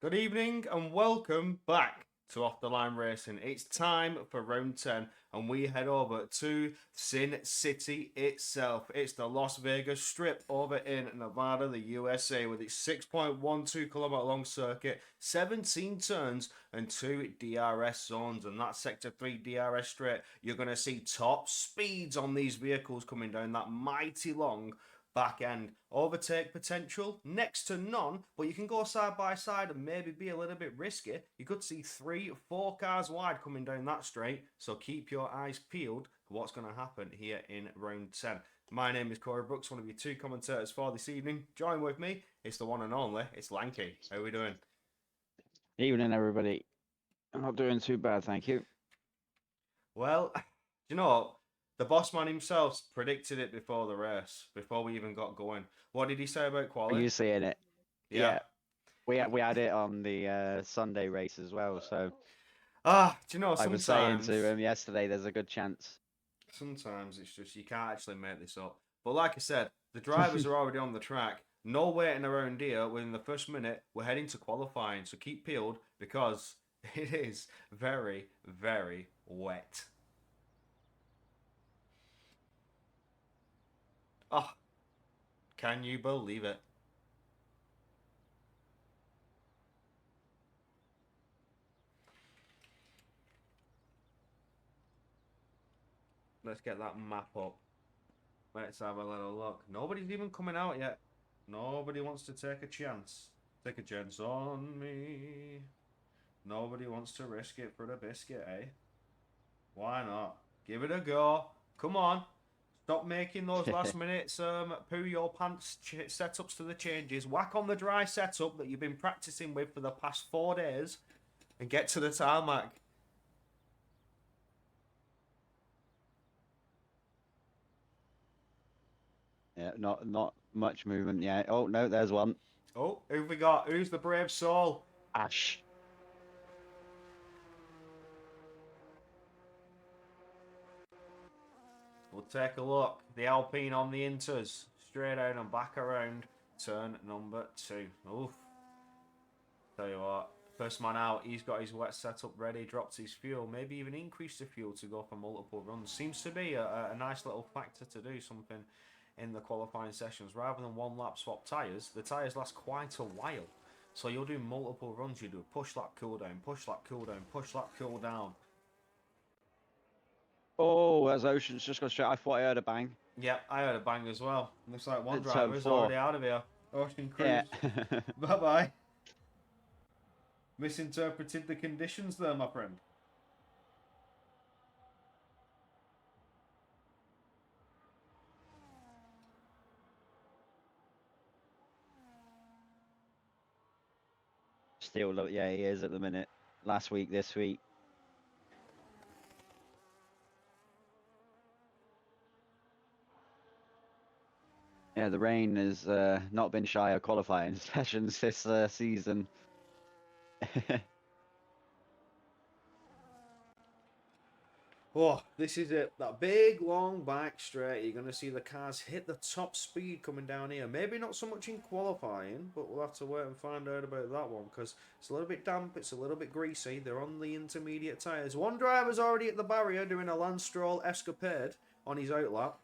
Good evening and welcome back to Off the Line Racing. It's time for round 10 and we head over to Sin City itself. It's the Las Vegas Strip over in Nevada, the USA, with its 6.12 kilometer long circuit, 17 turns, and 2 DRS zones. And that Sector 3 DRS straight, you're going to see top speeds on these vehicles coming down that mighty long back end. Overtake potential next to none, but you can go side by side and maybe be a little bit risky. You could see 3, 4 cars wide coming down that straight, so keep your eyes peeled for what's going to happen here in round 10. My name is Corey Brooks, one of your two commentators for this evening. Join with me, it's the one and only, it's Lanky. How are we doing? Evening, everybody. I'm not doing too bad, thank you. Well, you know what? The boss man himself predicted it before the race, before we even got going. What did he say about Are quali? you seeing it? Yeah. Yeah, we had it on the Sunday race as well. So Do you know, I was saying to sometimes him yesterday, there's a good chance. sometimes it's just you can't actually make this up. But like I said, the drivers are already on the track. No waiting around here. Within the first minute, we're heading to qualifying. So keep peeled because it is very, very wet. Oh, can you believe it? Let's get that map up. Let's have a little look. Nobody's even coming out yet. Nobody wants to take a chance. Take a chance on me. Nobody wants to risk it for the biscuit, eh? Why not? Give it a go. Come on. Stop making those last minutes poo your pants setups to the changes. Whack on the dry setup that you've been practicing with for the past 4 days and get to the tarmac. Yeah, not much movement yet. Oh no, there's one. Oh, who've we got? Who's the brave soul? Ash. We'll take a look. The Alpine on the Inters. Straight out and back around. Turn number 2. Oof. Tell you what. First man out, he's got his wet setup ready, dropped his fuel, maybe even increased the fuel to go for multiple runs. Seems to be a nice little factor to do something in the qualifying sessions. Rather than one lap swap tyres, the tyres last quite a while. So you'll do multiple runs. You do push lap cool down, push lap cool down, push lap cool down. Oh, there's Ocean's just gone straight. I thought I heard a bang. Yep, I heard a bang as well. Looks like one At turn driver is four. already out of here. Ocean Yeah. Cruise. Bye bye. Misinterpreted the conditions there, my friend. Still, look, yeah, he is at the minute. Last week, this week. Yeah, the rain has not been shy of qualifying sessions this season. Oh, this is it. That big long back straight. You're going to see the cars hit the top speed coming down here. Maybe not so much in qualifying, but we'll have to wait and find out about that one because it's a little bit damp. It's a little bit greasy. They're on the intermediate tyres. One driver's already at the barrier doing a Lance Stroll escapade on his outlap.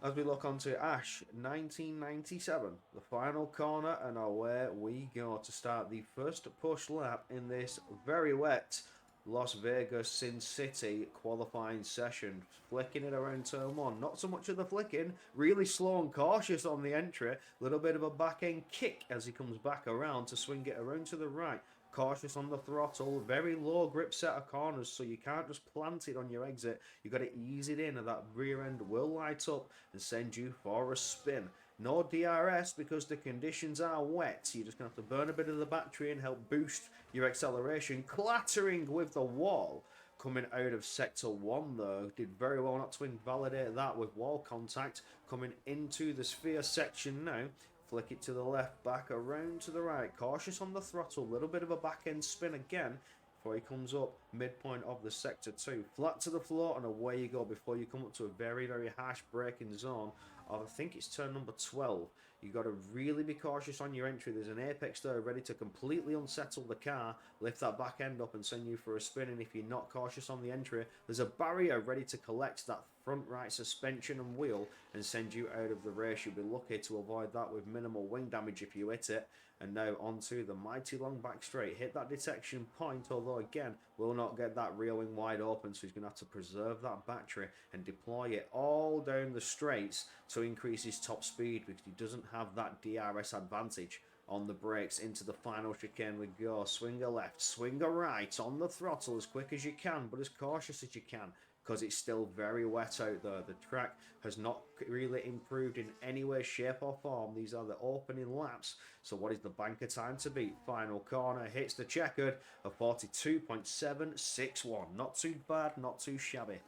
As we look onto Ash 1997, the final corner, and away we go to start the first push lap in this very wet Las Vegas Sin City qualifying session. Flicking it around turn 1. Not so much of the flicking, really slow and cautious on the entry. A little bit of a back end kick as he comes back around to swing it around to the right. Cautious on the throttle, very low grip set of corners, so you can't just plant it on your exit. You've got to ease it in, and that rear end will light up and send you for a spin. No DRS because the conditions are wet. You're just going to have to burn a bit of the battery and help boost your acceleration. Clattering with the wall coming out of sector 1 though. Did very well not to invalidate that with wall contact. Coming into the sphere section now. Flick it to the left, back around to the right. Cautious on the throttle. Little bit of a back end spin again. before he comes up midpoint of the sector 2. Flat to the floor and away you go before you come up to a very, very harsh braking zone of, I think it's turn number 12. You've got to really be cautious on your entry. There's an apex there ready to completely unsettle the car, lift that back end up and send you for a spin. And if you're not cautious on the entry, there's a barrier ready to collect that front right suspension and wheel and send you out of the race. You'll be lucky to avoid that with minimal wing damage if you hit it. And now onto the mighty long back straight. Hit that detection point, although again, will not get that rear wing wide open, so he's going to have to preserve that battery and deploy it all down the straights to increase his top speed, because he doesn't have that DRS advantage on the brakes. Into the final chicane we go. Swing a left, swing a right on the throttle as quick as you can, but as cautious as you can, because it's still very wet out there. The track has not really improved in any way, shape or form. These are the opening laps. So what is the banker time to beat? Final corner, hits the checkered of 42.761. Not too bad, not too shabby.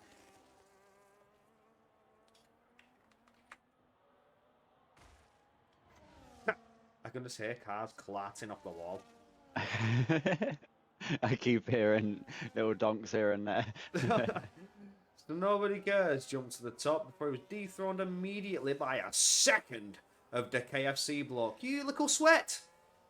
I'm going to say cars clarting off the wall. I keep hearing little donks here and there. So nobody cares. Jumped to the top before he was dethroned immediately by a second of the KFC block. You little sweat.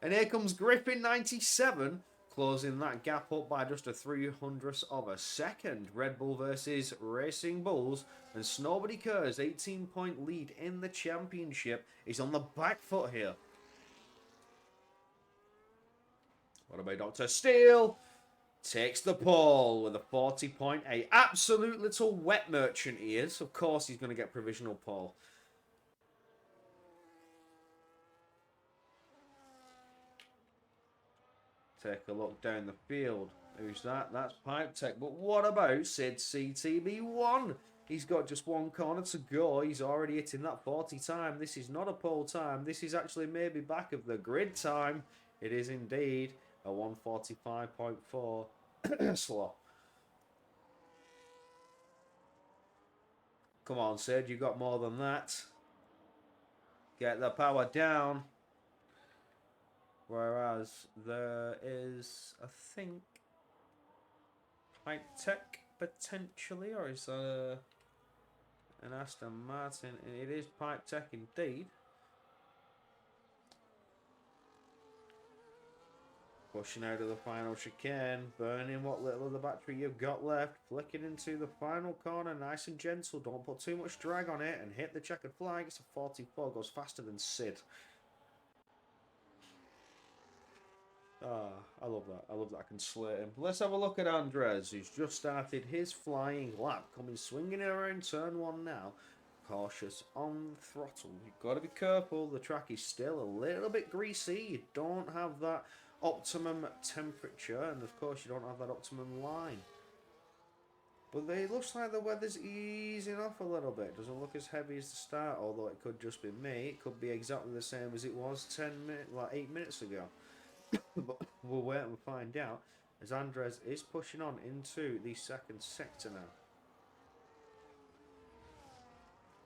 And here comes Griffin 97, closing that gap up by just a 300th of a second. Red Bull versus Racing Bulls. And Snowbody Kerr's 18-point lead in the championship is on the back foot here. What about Dr. Steele? Takes the pole with a 40.8. Absolute little wet merchant he is. Of course he's going to get provisional pole. Take a look down the field. Who's that? That's Pipe Tech. But what about Sid CTB1? He's got just one corner to go. He's already hitting that 40 time. This is not a pole time. This is actually maybe back of the grid time. It is indeed a 145.4 slot. Come on, Sid. You got more than that. Get the power down. Whereas there is, I think, Pipe Tech potentially, or is that an Aston Martin? It is Pipe Tech indeed. Pushing out of the final chicane, burning what little of the battery you've got left, flicking into the final corner, nice and gentle, don't put too much drag on it, and hit the checkered flag. It's a 44, goes faster than Sid. Ah, I love that. I love that I can slay him. Let's have a look at Andres, who's just started his flying lap. Coming swinging around turn 1 now. Cautious on throttle. You've got to be careful. The track is still a little bit greasy. You don't have that optimum temperature. And of course you don't have that optimum line. But it looks like the weather's easing off a little bit. Doesn't look as heavy as the start. Although it could just be me. It could be exactly the same as it was 8 minutes ago. But we'll wait and find out, as Andres is pushing on into the second sector now.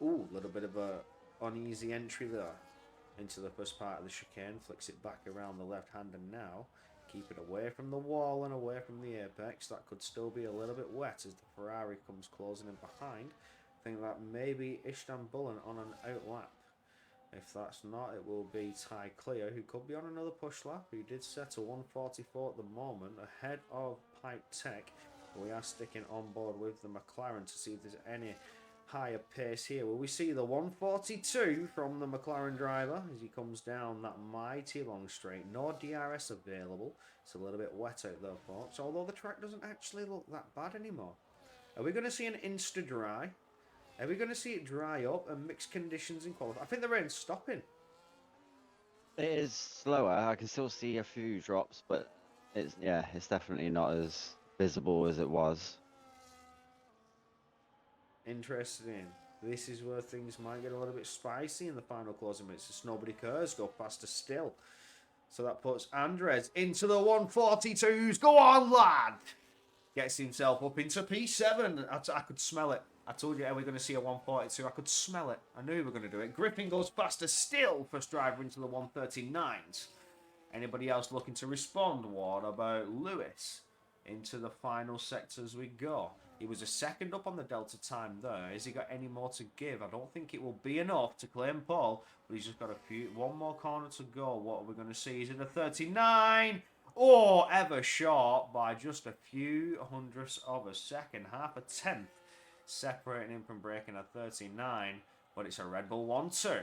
Ooh, a little bit of a uneasy entry there into the first part of the chicane. Flicks it back around the left hand, and now keep it away from the wall and away from the apex. That could still be a little bit wet as the Ferrari comes closing in behind. I think that may be Istanbul on an outlap. If that's not, it will be Ty Clear, who could be on another push lap, who did set a 144 at the moment, ahead of Pipe Tech. We are sticking on board with the McLaren to see if there's any higher pace here. Will we see the 142 from the McLaren driver as he comes down that mighty long straight? No DRS available. It's a little bit wet out there, folks, although the track doesn't actually look that bad anymore. Are we going to see an insta-dry? Are we going to see it dry up and mixed conditions in qualifying? I think the rain's stopping. It is slower. I can still see a few drops, but it's definitely not as visible as it was. Interesting. This is where things might get a little bit spicy in the final closing minutes. As nobody cares, go faster still. So that puts Andres into the 142s. Go on, lad! Gets himself up into P7. I could smell it. I told you, we're going to see a 142. I could smell it. I knew we were going to do it. Griffin goes faster still. First driver into the 139s. Anybody else looking to respond? What about Lewis? into the final sector as we go. He was a second up on the Delta time there. Has he got any more to give? I don't think it will be enough to claim pole, but he's just got one more corner to go. What are we going to see? He's in a 39. Oh, ever short by just a few hundredths of a second, half a tenth, separating him from breaking a 39. But it's a Red Bull 1-2.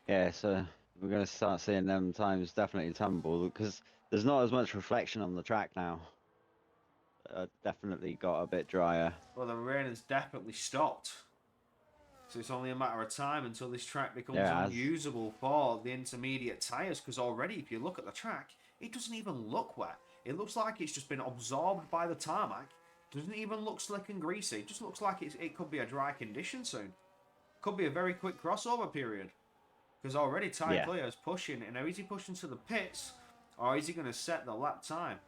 Yeah, so we're going to start seeing them times definitely tumble because there's not as much reflection on the track now. Definitely got a bit drier. Well, the rain has definitely stopped. So it's only a matter of time until this track becomes unusable for the intermediate tyres. Because already, if you look at the track, it doesn't even look wet. It looks like it's just been absorbed by the tarmac. Doesn't even look slick and greasy. It just looks like it could be a dry condition soon. Could be a very quick crossover period. Because already Ty Clear is pushing. And now is he pushing to the pits? Or is he going to set the lap time?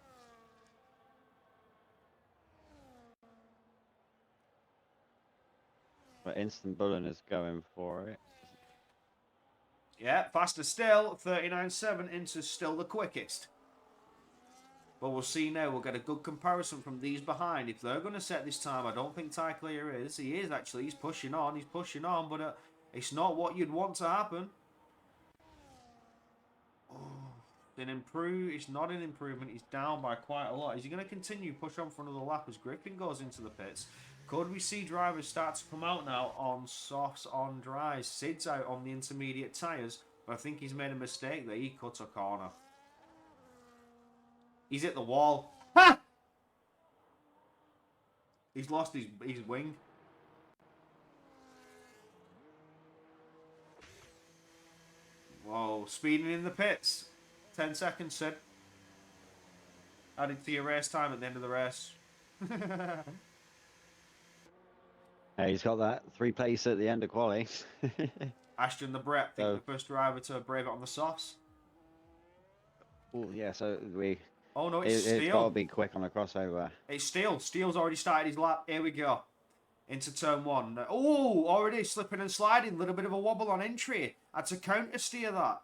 But Instant Bullen is going for it. Yeah, faster still. 39.7 into still the quickest. But we'll see now. We'll get a good comparison from these behind. If they're going to set this time, I don't think Ty Clear is. He is actually. He's pushing on. He's pushing on. But it's not what you'd want to happen. Oh, it's not an improvement. He's down by quite a lot. Is he going to continue push on for another lap as Griffin goes into the pits? Could we see drivers start to come out now on softs, on dries? Sid's out on the intermediate tyres, but I think he's made a mistake there. He cut a corner. He's hit the wall. Ha! He's lost his wing. Whoa, speeding in the pits. 10 seconds, Sid. Added to your race time at the end of the race. Yeah, he's got that 3 place at the end of quali. Ashton the Brett, the first driver to brave it on the softs. Oh yeah, so Oh no, it's Steele. It's got to be quick on a crossover. It's Steele. Steele's already started his lap. Here we go. Into turn 1. Oh, already slipping and sliding. A little bit of a wobble on entry. Had to counter steer that.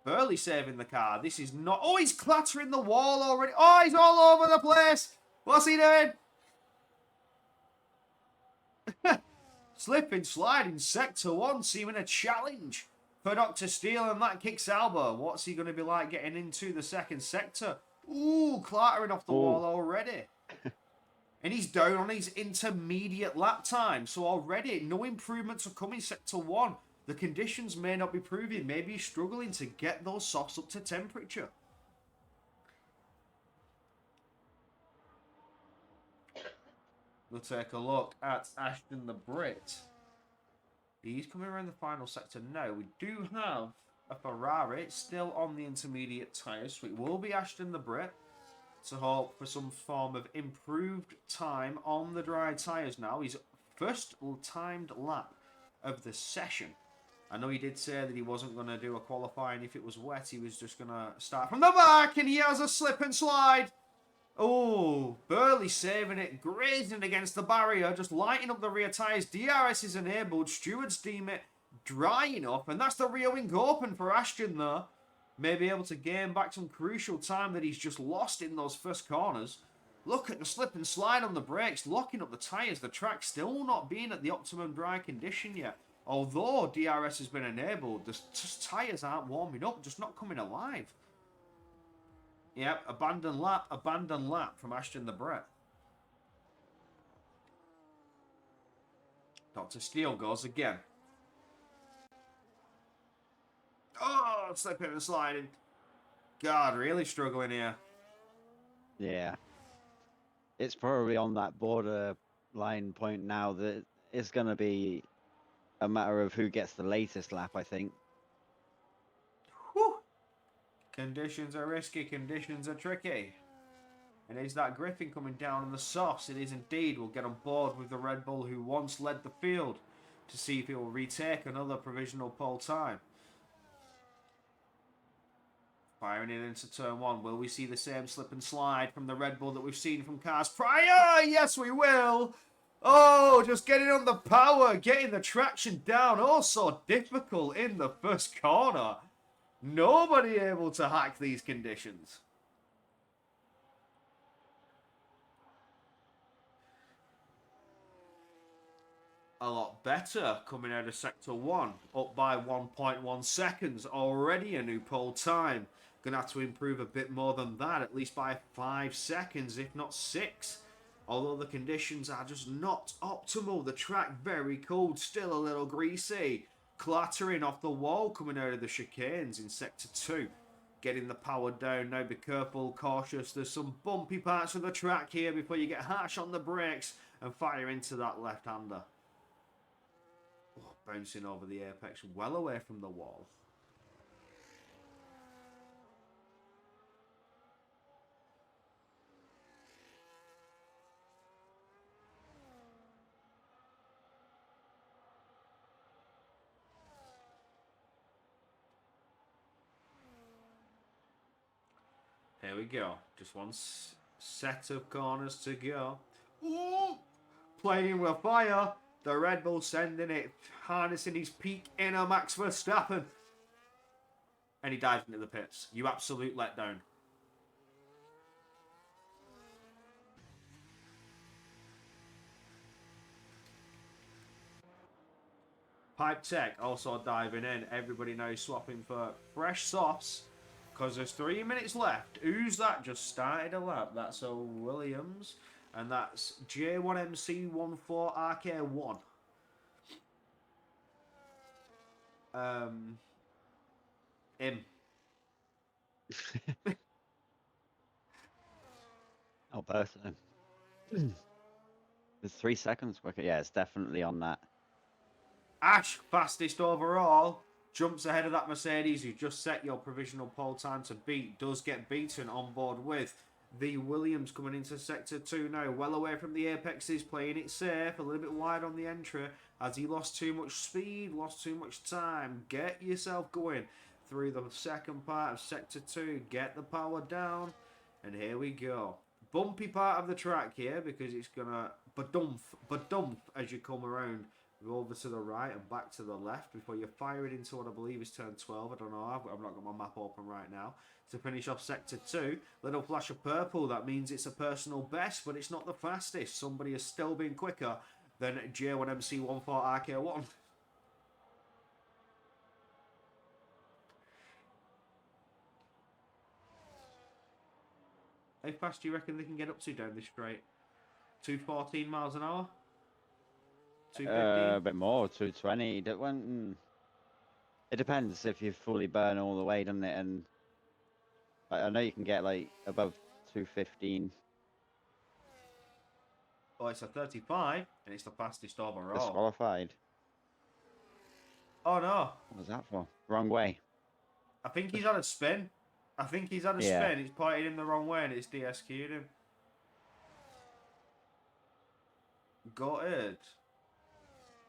Burley saving the car. This is not... Oh, he's clattering the wall already. Oh, he's all over the place. What's he doing? Slipping, sliding, sector 1, seeming a challenge for Dr. Steele, and that kicks Alba. What's he going to be like getting into the second sector? Ooh, clattering off the wall already. And he's down on his intermediate lap time. So already, no improvements are coming sector 1. The conditions may not be proving. Maybe he's struggling to get those softs up to temperature. We'll take a look at Ashton the Brit. He's coming around the final sector now. We do have a Ferrari still on the intermediate tyres, so it will be Ashton the Brit to hope for some form of improved time on the dry tyres now. His first timed lap of the session. I know he did say that he wasn't going to do a qualifying if it was wet. He was just going to start from the back, and he has a slip and slide. Oh, Burley saving it, grazing against the barrier, just lighting up the rear tyres. DRS is enabled, stewards deem it dry enough, and that's the rear wing open for Ashton there. May be able to gain back some crucial time that he's just lost in those first corners. Look at the slip and slide on the brakes, locking up the tyres. The track still not being at the optimum dry condition yet. Although DRS has been enabled, the tyres aren't warming up, just not coming alive. Yep, abandoned lap from Ashton the Brett. Dr. Steele goes again. Oh, slipping and sliding. God, really struggling here. Yeah. It's probably on that borderline point now that it's going to be a matter of who gets the latest lap, I think. Whew. Conditions are risky, conditions are tricky. And is that Griffin coming down on the softs? It is indeed. We'll get on board with the Red Bull who once led the field to see if he will retake another provisional pole time. Firing it into turn 1. Will we see the same slip and slide from the Red Bull that we've seen from cars prior? Yes, we will. Oh, just getting on the power, getting the traction down. Oh, so difficult in the first corner. Nobody able to hack these conditions. A lot better coming out of Sector 1, up by 1.1 seconds. Already a new pole time. Gonna have to improve a bit more than that, at least by 5 seconds, if not 6. Although the conditions are just not optimal. The track very cold, still a little greasy. Clattering off the wall coming out of the chicanes in Sector 2. Getting the power down now, be careful, cautious. There's some bumpy parts of the track here before you get harsh on the brakes and fire into that left-hander. Oh, bouncing over the apex, well away from the wall. Here we go. Just one set of corners to go. Ooh! Playing with fire. The Red Bull sending it, harnessing his peak inner Max Verstappen. And he dives into the pits. You absolute letdown. Pipe Tech also diving in. Everybody now swapping for fresh softs. Because there's 3 minutes left. Who's that just started a lap? That's a Williams. And that's J1MC14RK1. Him. Oh, both of them. There's 3 seconds. Okay, yeah, it's definitely on that. Ash, fastest overall. Jumps ahead of that Mercedes. You just set your provisional pole time to beat. Does get beaten on board with the Williams coming into Sector 2 now. Well away from the apexes, playing it safe. A little bit wide on the entry as he lost too much speed, lost too much time. Get yourself going through the second part of Sector 2. Get the power down. And here we go. Bumpy part of the track here because it's going to badump as you come around. Go over to the right and back to the left before you fire it into what I believe is turn 12. I don't know. I've not got my map open right now. To finish off Sector 2. Little flash of purple. That means it's a personal best, but it's not the fastest. Somebody has still been quicker than J1MC14RK1. How fast do you reckon they can get up to down this straight? 214 miles an hour? 250? A bit more, 220. It depends if you fully burn all the way, doesn't it? And I know you can get like above 215. Oh, it's a 35, and it's the fastest overall. Disqualified. Oh no! What was that for? Wrong way. I think he's had a spin. Spin. It's pointed him the wrong way, and it's DSQ'd him. Got it.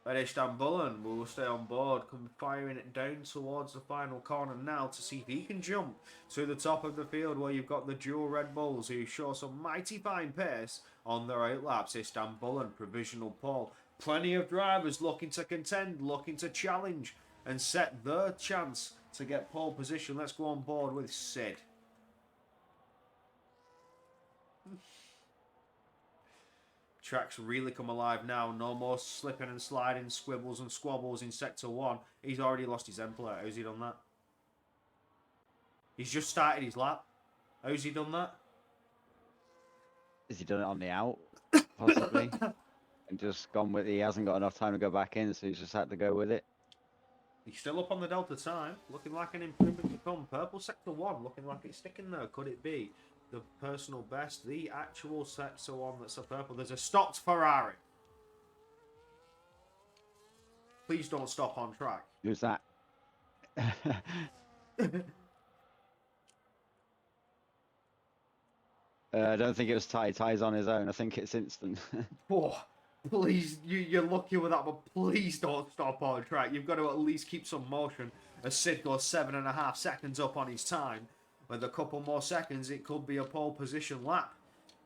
But Istanbulan will stay on board, come firing it down towards the final corner now to see if he can jump to the top of the field where you've got the dual Red Bulls who show some mighty fine pace on their outlaps. Istanbulan, provisional pole. Plenty of drivers looking to contend, looking to challenge and set their chance to get pole position. Let's go on board with Sid. Track's really come alive now. No more slipping and sliding, squibbles and squabbles in Sector 1. He's already lost his end plate. How's he done that? He's just started his lap. How's he done that? Has he done it on the out? Possibly. And just gone with it. He hasn't got enough time to go back in, so he's just had to go with it. He's still up on the Delta time. Looking like an improvement to come. Purple Sector 1 looking like it's sticking there. Could it be the personal best? The actual Sector 1 that's a purple. There's a stopped Ferrari. Please don't stop on track. Who's that? I don't think it was Ty. Ty's on his own. I think it's instant. Oh, please, you're lucky with that, but please don't stop on track. You've got to at least keep some motion. As Sid goes 7.5 seconds up on his time. With a couple more seconds, it could be a pole position lap.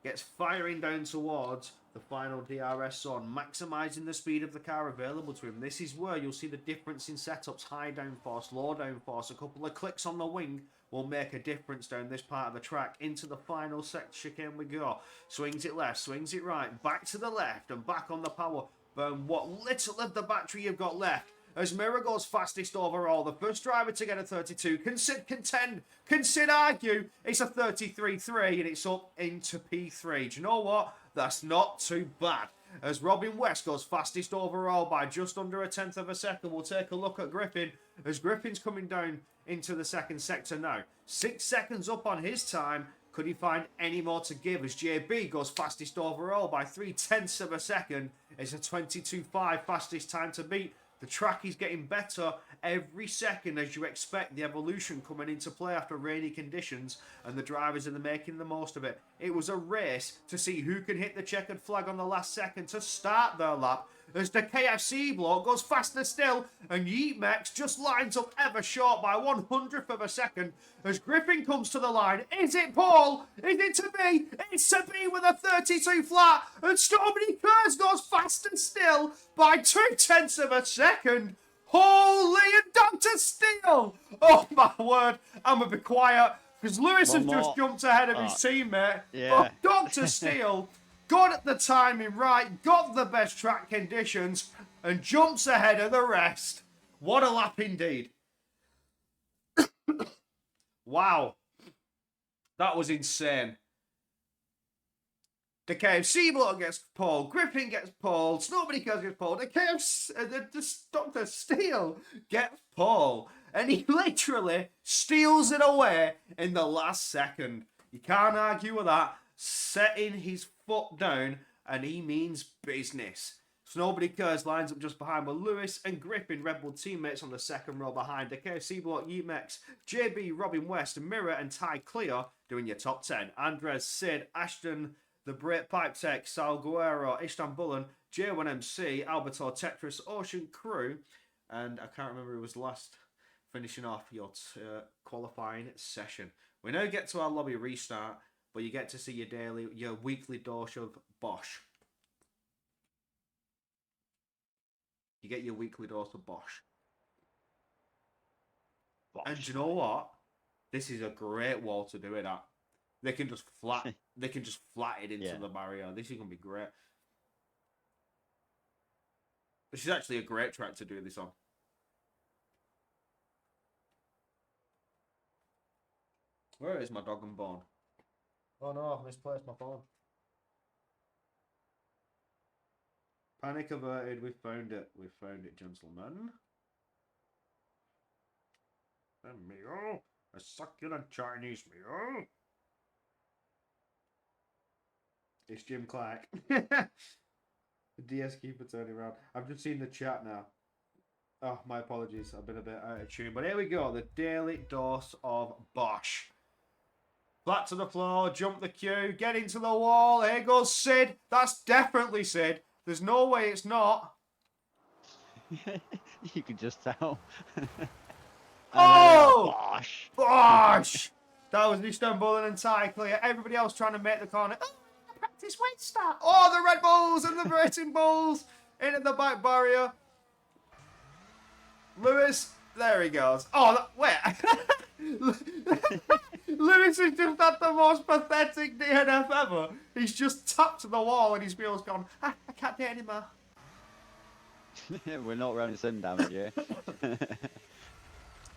gets firing down towards the final DRS zone, maximising the speed of the car available to him. This is where you'll see the difference in setups, high downforce, low downforce. A couple of clicks on the wing will make a difference down this part of the track. Into the final chicane we go. Swings it left, swings it right, back to the left and back on the power. Burn what little of the battery you've got left. As Mirror goes fastest overall, the first driver to get a 32. Consider argue it's a 33.3 and it's up into P3. Do you know what? That's not too bad. As Robin West goes fastest overall by just under a tenth of a second, we'll take a look at Griffin. As Griffin's coming down into the second sector now. 6 seconds up on his time. Could he find any more to give as JB goes fastest overall by 3/10 of a second? It's a 22.5 fastest time to beat. The track is getting better every second, as you expect. The evolution coming into play after rainy conditions, and the drivers are making the most of it. It was a race to see who can hit the checkered flag on the last second to start their lap, as the KFC block goes faster still, and Yeetmex just lines up ever short by 1/100th of a second. As Griffin comes to the line, is it Paul? Is it to be? It's to be with a 32 flat, and Stormy Kurz goes faster still by 2/10 of a second. Holy, and Dr. Steele! Oh my word, I'm gonna be quiet because Lewis has just jumped ahead of his teammate. Yeah. But Dr. Steele got the timing right, got the best track conditions, and jumps ahead of the rest. What a lap indeed. Wow. That was insane. The KFC block gets Paul, Griffin gets Paul, Nobody gets Paul, the KFC, Dr. Steele gets Paul, and he literally steals it away in the last second. You can't argue with that. Setting his foot down, and he means business. So Nobody Cares lines up just behind with Lewis and Griffin, Red Bull teammates on the second row behind. The KFC block, Yeetmex, JB, Robin West, Mirror and Ty Clear doing your top 10. Andres, Sid, Ashton, The Brit, Pipe Tech, Sal Guerrero, Istanbulan, J1MC, Alberto, Tetris, Ocean Crew, and I can't remember who was last finishing off your qualifying session. We now get to our lobby restart, but you get to see your weekly dose of Bosch. You get your weekly dose of Bosch. And you know what? This is a great wall to do it at. They can just flat it into the barrier. This is gonna be great. This is actually a great track to do this on. Where is my dog and bone? Oh no, I've misplaced my phone. Panic averted, we found it. We found it, gentlemen. A meal. A succulent Chinese meal. It's Jim Clark. The DS keeper turning around. I've just seen the chat now. Oh, my apologies. I've been a bit out of tune. But here we go. The daily dose of Bosch. Flat to the floor. Jump the queue. Get into the wall. Here goes Sid. That's definitely Sid. There's no way it's not. You can just tell. Oh! Bosch! Bosch! That was Istanbulan and Ty Clear. Everybody else trying to make the corner. Oh, practice weight start. Oh, the Red Bulls and the Racing Bulls into the back barrier. Lewis, there he goes. Oh, wait. Lewis has just had the most pathetic DNF ever. He's just tapped to the wall and his wheel's gone, I can't do it anymore. We're not running sun damage here.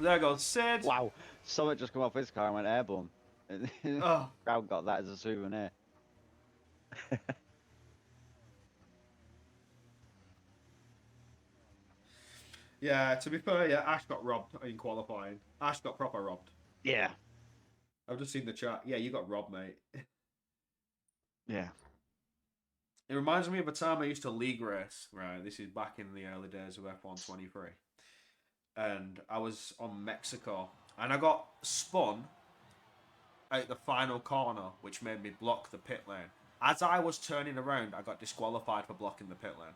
There goes Sid. Wow, someone just come off his car and went airborne. Oh. Crowd got that as a souvenir. Yeah, to be fair, yeah, Ash got robbed in qualifying. Ash got proper robbed. Yeah. I've just seen the chat. Yeah, you got robbed, mate. Yeah. It reminds me of a time I used to league race. Right, this is back in the early days of F1 23. And I was on Mexico. And I got spun out the final corner, which made me block the pit lane. As I was turning around, I got disqualified for blocking the pit lane.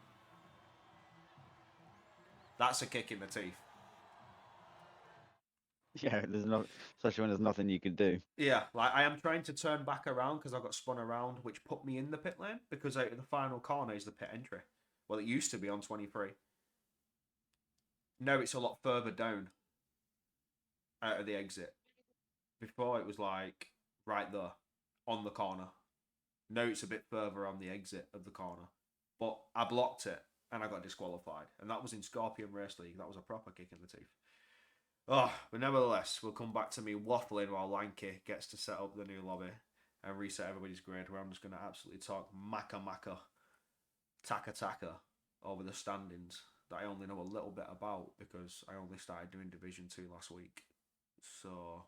That's a kick in the teeth. Yeah, there's no, especially when there's nothing you can do. Yeah, like I am trying to turn back around because I got spun around, which put me in the pit lane because out of the final corner is the pit entry. Well, it used to be on 23. Now it's a lot further down out of the exit. Before it was like right there on the corner. Now it's a bit further on the exit of the corner. But I blocked it and I got disqualified. And that was in Scorpion Race League. That was a proper kick in the teeth. Oh, but nevertheless, we'll come back to me waffling while Lanky gets to set up the new lobby and reset everybody's grid, where I'm just going to absolutely talk taka taka over the standings that I only know a little bit about because I only started doing Division 2 last week. So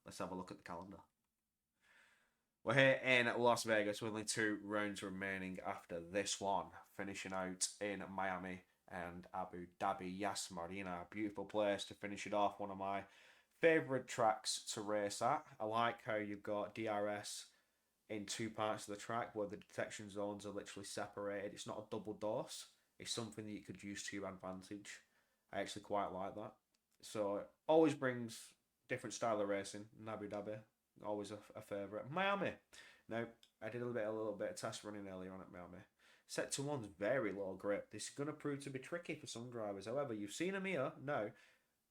let's have a look at the calendar. We're here in Las Vegas with only 2 rounds remaining after this one, finishing out in Miami and Abu Dhabi. Yas Marina, beautiful place to finish it off. One of my favourite tracks to race at. I like how you've got DRS in 2 parts of the track where the detection zones are literally separated. It's not a double dose. It's something that you could use to your advantage. I actually quite like that. So it always brings different style of racing in Abu Dhabi. Always a favourite. Miami. Now, I did a little bit of test running earlier on at Miami. Sector 1's very low grip. This is going to prove to be tricky for some drivers. However, you've seen them here now.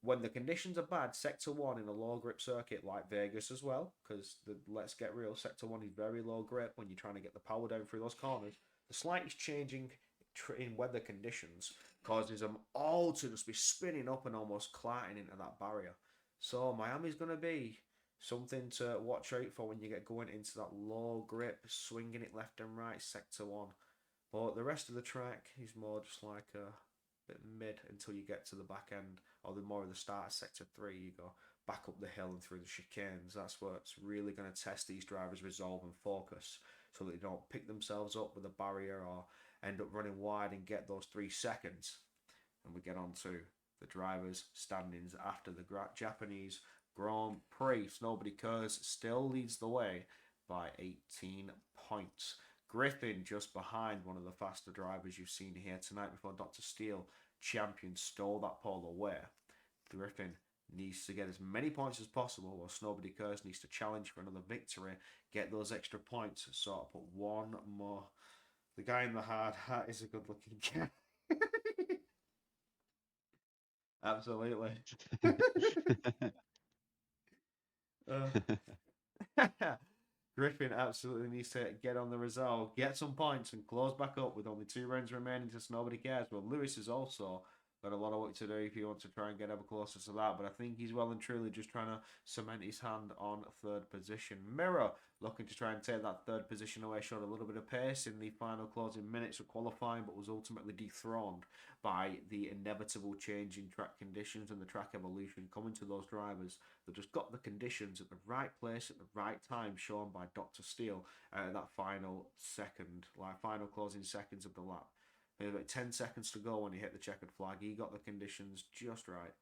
When the conditions are bad, Sector 1 in a low grip circuit like Vegas as well, because let's get real, Sector 1 is very low grip when you're trying to get the power down through those corners. The slightest changing in weather conditions causes them all to just be spinning up and almost colliding into that barrier. So Miami's going to be something to watch out for when you get going into that low grip, swinging it left and right, Sector 1. But the rest of the track is more just like a bit mid until you get to the back end, or the more of the start of Sector 3, you go back up the hill and through the chicanes. That's what's really going to test these drivers' resolve and focus so that they don't pick themselves up with a barrier or end up running wide and get those 3 seconds. And we get on to the drivers' standings after the Japanese Grand Prix. Nobody cares, still leads the way by 18 points. Griffin just behind one of the faster drivers you've seen here tonight before Dr. Steele, champion, stole that pole away. Griffin needs to get as many points as possible, while Nobody Cares needs to challenge for another victory, get those extra points, sort of put one more. The guy in the hard hat is a good looking guy. Absolutely. uh, Griffin absolutely needs to get on the resolve, get some points, and close back up with only 2 rounds remaining. Just nobody cares. Well, Lewis has also got a lot of work to do if he wants to try and get ever closer to that. But I think he's well and truly just trying to cement his hand on 3rd position. Mirror looking to try and take that 3rd position away. Showed a little bit of pace in the final closing minutes of qualifying, but was ultimately dethroned by the inevitable change in track conditions and the track evolution coming to those drivers that just got the conditions at the right place at the right time, shown by Dr. Steele that final second, like final closing seconds of the lap. There was about 10 seconds to go when he hit the checkered flag. He got the conditions just right.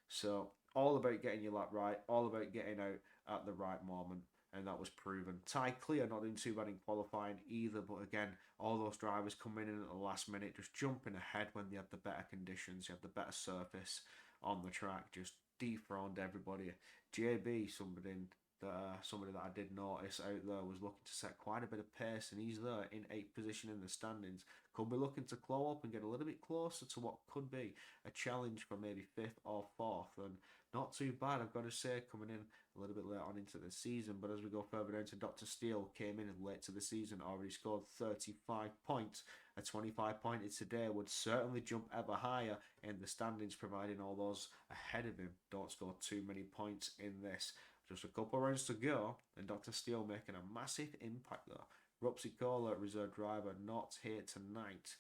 So, all about getting your lap right, all about getting out at the right moment, and that was proven. Ty Clear not doing too bad in qualifying either, but again, all those drivers coming in at the last minute, just jumping ahead when they had the better conditions, you had the better surface on the track, just dethroned everybody. JB, somebody that I did notice out there, was looking to set quite a bit of pace, and he's there in 8th position in the standings. Could be looking to claw up and get a little bit closer to what could be a challenge for maybe 5th or 4th, and not too bad, I've got to say, coming in a little bit late on into the season. But as we go further down to Dr. Steele, came in late to the season, already scored 35 points. A 25 pointed today would certainly jump ever higher in the standings, providing all those ahead of him don't score too many points in this. Just a couple of rounds to go, and Dr. Steele making a massive impact there. Rupsi Kola, reserve driver, not here tonight.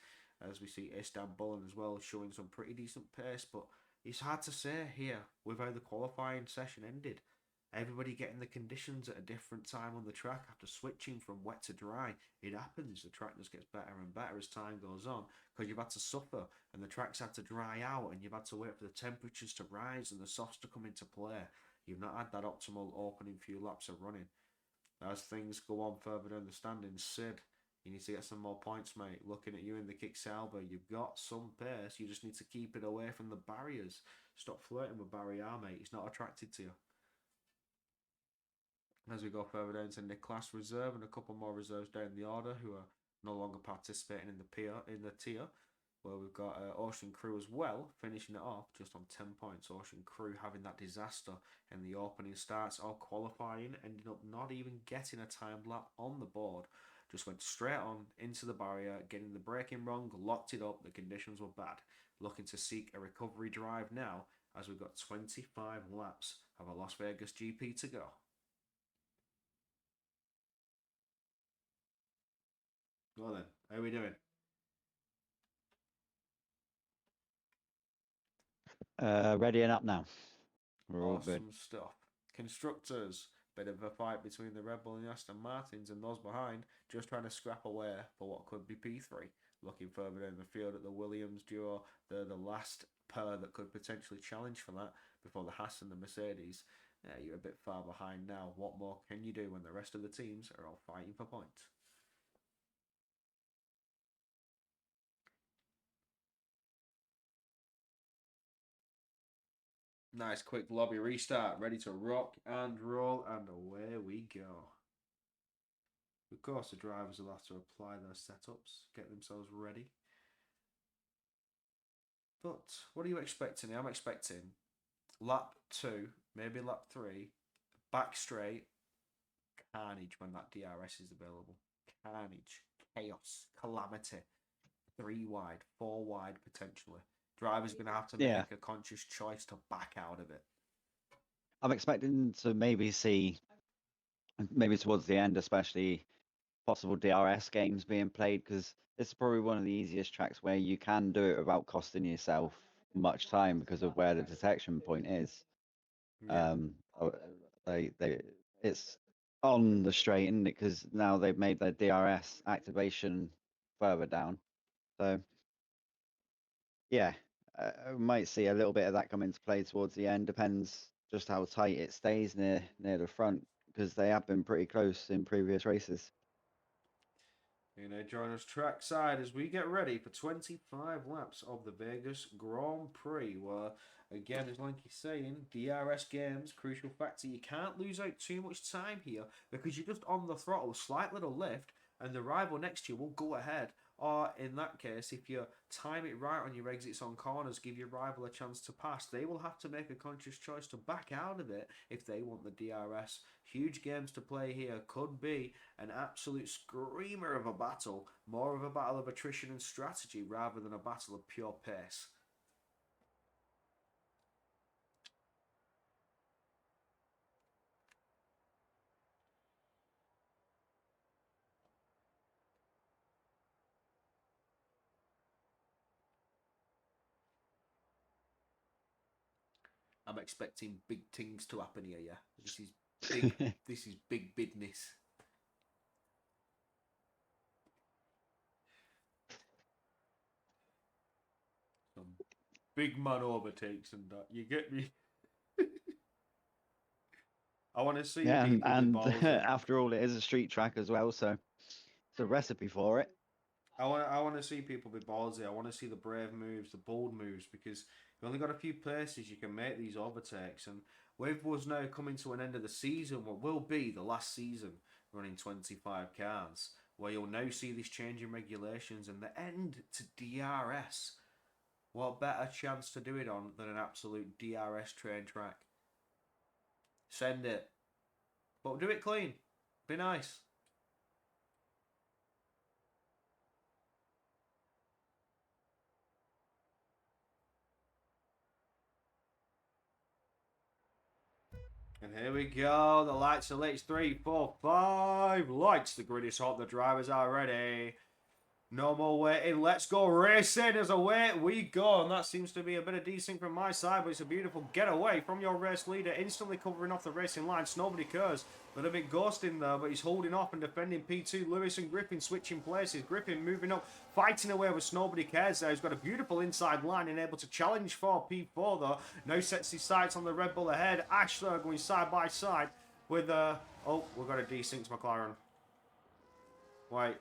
As we see Istanbul as well showing some pretty decent pace, but it's hard to say here with how the qualifying session ended. Everybody getting the conditions at a different time on the track after switching from wet to dry. It happens. The track just gets better and better as time goes on because you've had to suffer and the track's had to dry out and you've had to wait for the temperatures to rise and the softs to come into play. You've not had that optimal opening few laps of running. As things go on further down the standings, Sid, you need to get some more points, mate. Looking at you in the kick Sauber, you've got some pace. You just need to keep it away from the barriers. Stop flirting with Barry R, mate. He's not attracted to you. As we go further down to Nicholas Reserve and a couple more reserves down the order who are no longer participating in the tier, where we've got Ocean Crew as well, finishing it off just on 10 points. Ocean Crew having that disaster in the opening starts of qualifying, ending up not even getting a timed lap on the board. Just went straight on into the barrier, getting the braking wrong, locked it up, the conditions were bad. Looking to seek a recovery drive now, as we've got 25 laps of a Las Vegas GP to go. Well then, how are we doing? Readying up now. We're all good. Awesome stuff. Constructors, bit of a fight between the Red Bull and the Aston Martins, and those behind just trying to scrap away for what could be P3. Looking further down the field at the Williams duo, they're the last pair that could potentially challenge for that before the Haas and the Mercedes. Yeah, you're a bit far behind now. What more can you do when the rest of the teams are all fighting for points? Nice quick lobby restart, ready to rock and roll, and away we go. Of course, the drivers will have to apply their setups, get themselves ready. But what are you expecting? I'm expecting lap 2, maybe lap 3, back straight, carnage when that DRS is available. Carnage, chaos, calamity. 3 wide, 4 wide potentially. Drivers are going to have to make a conscious choice to back out of it. I'm expecting to maybe see, maybe towards the end, especially possible DRS games being played, because it's probably one of the easiest tracks where you can do it without costing yourself much time because of where the detection point is. Yeah. It's on the straight, isn't it? Because now they've made their DRS activation further down. So yeah, we might see a little bit of that come into play towards the end. Depends just how tight it stays near the front, because they have been pretty close in previous races. You know, join us trackside as we get ready for 25 laps of the Vegas Grand Prix, where, again, as Lanky's saying, DRS games, crucial factor. You can't lose out too much time here because you're just on the throttle, slight little lift, and the rival next to you will go ahead. Or, in that case, if you time it right on your exits on corners, give your rival a chance to pass, they will have to make a conscious choice to back out of it if they want the DRS. Huge games to play here. Could be an absolute screamer of a battle, more of a battle of attrition and strategy rather than a battle of pure pace. I'm expecting big things to happen here, yeah. This is big this is big business. Some big man overtakes and that. You get me? I want to see Yeah, people be and ballsy. after all, it is a street track as well, so it's a recipe for it. I want to see people be ballsy. I want to see the brave moves, the bold moves, because you've only got a few places you can make these overtakes. And with us now coming to an end of the season, what will be the last season running 25 cars, where you'll now see this change in regulations and the end to DRS. What better chance to do it on than an absolute DRS train track? Send it. But do it clean. Be nice. And here we go. The lights are lit. 3, 4, 5 lights. The grid is hot. The drivers are ready. No more waiting. Let's go racing as away we go. And that seems to be a bit of desync from my side, but it's a beautiful getaway from your race leader. Instantly covering off the racing lines. Nobody cares. But a bit ghosting there, but he's holding off and defending P2. Lewis and Griffin switching places. Griffin moving up, fighting away with Nobody Cares there. He's got a beautiful inside line and able to challenge for P4 though. Now sets his sights on the Red Bull ahead. Ashler going side by side with oh, we've got a desync McLaren. Wait.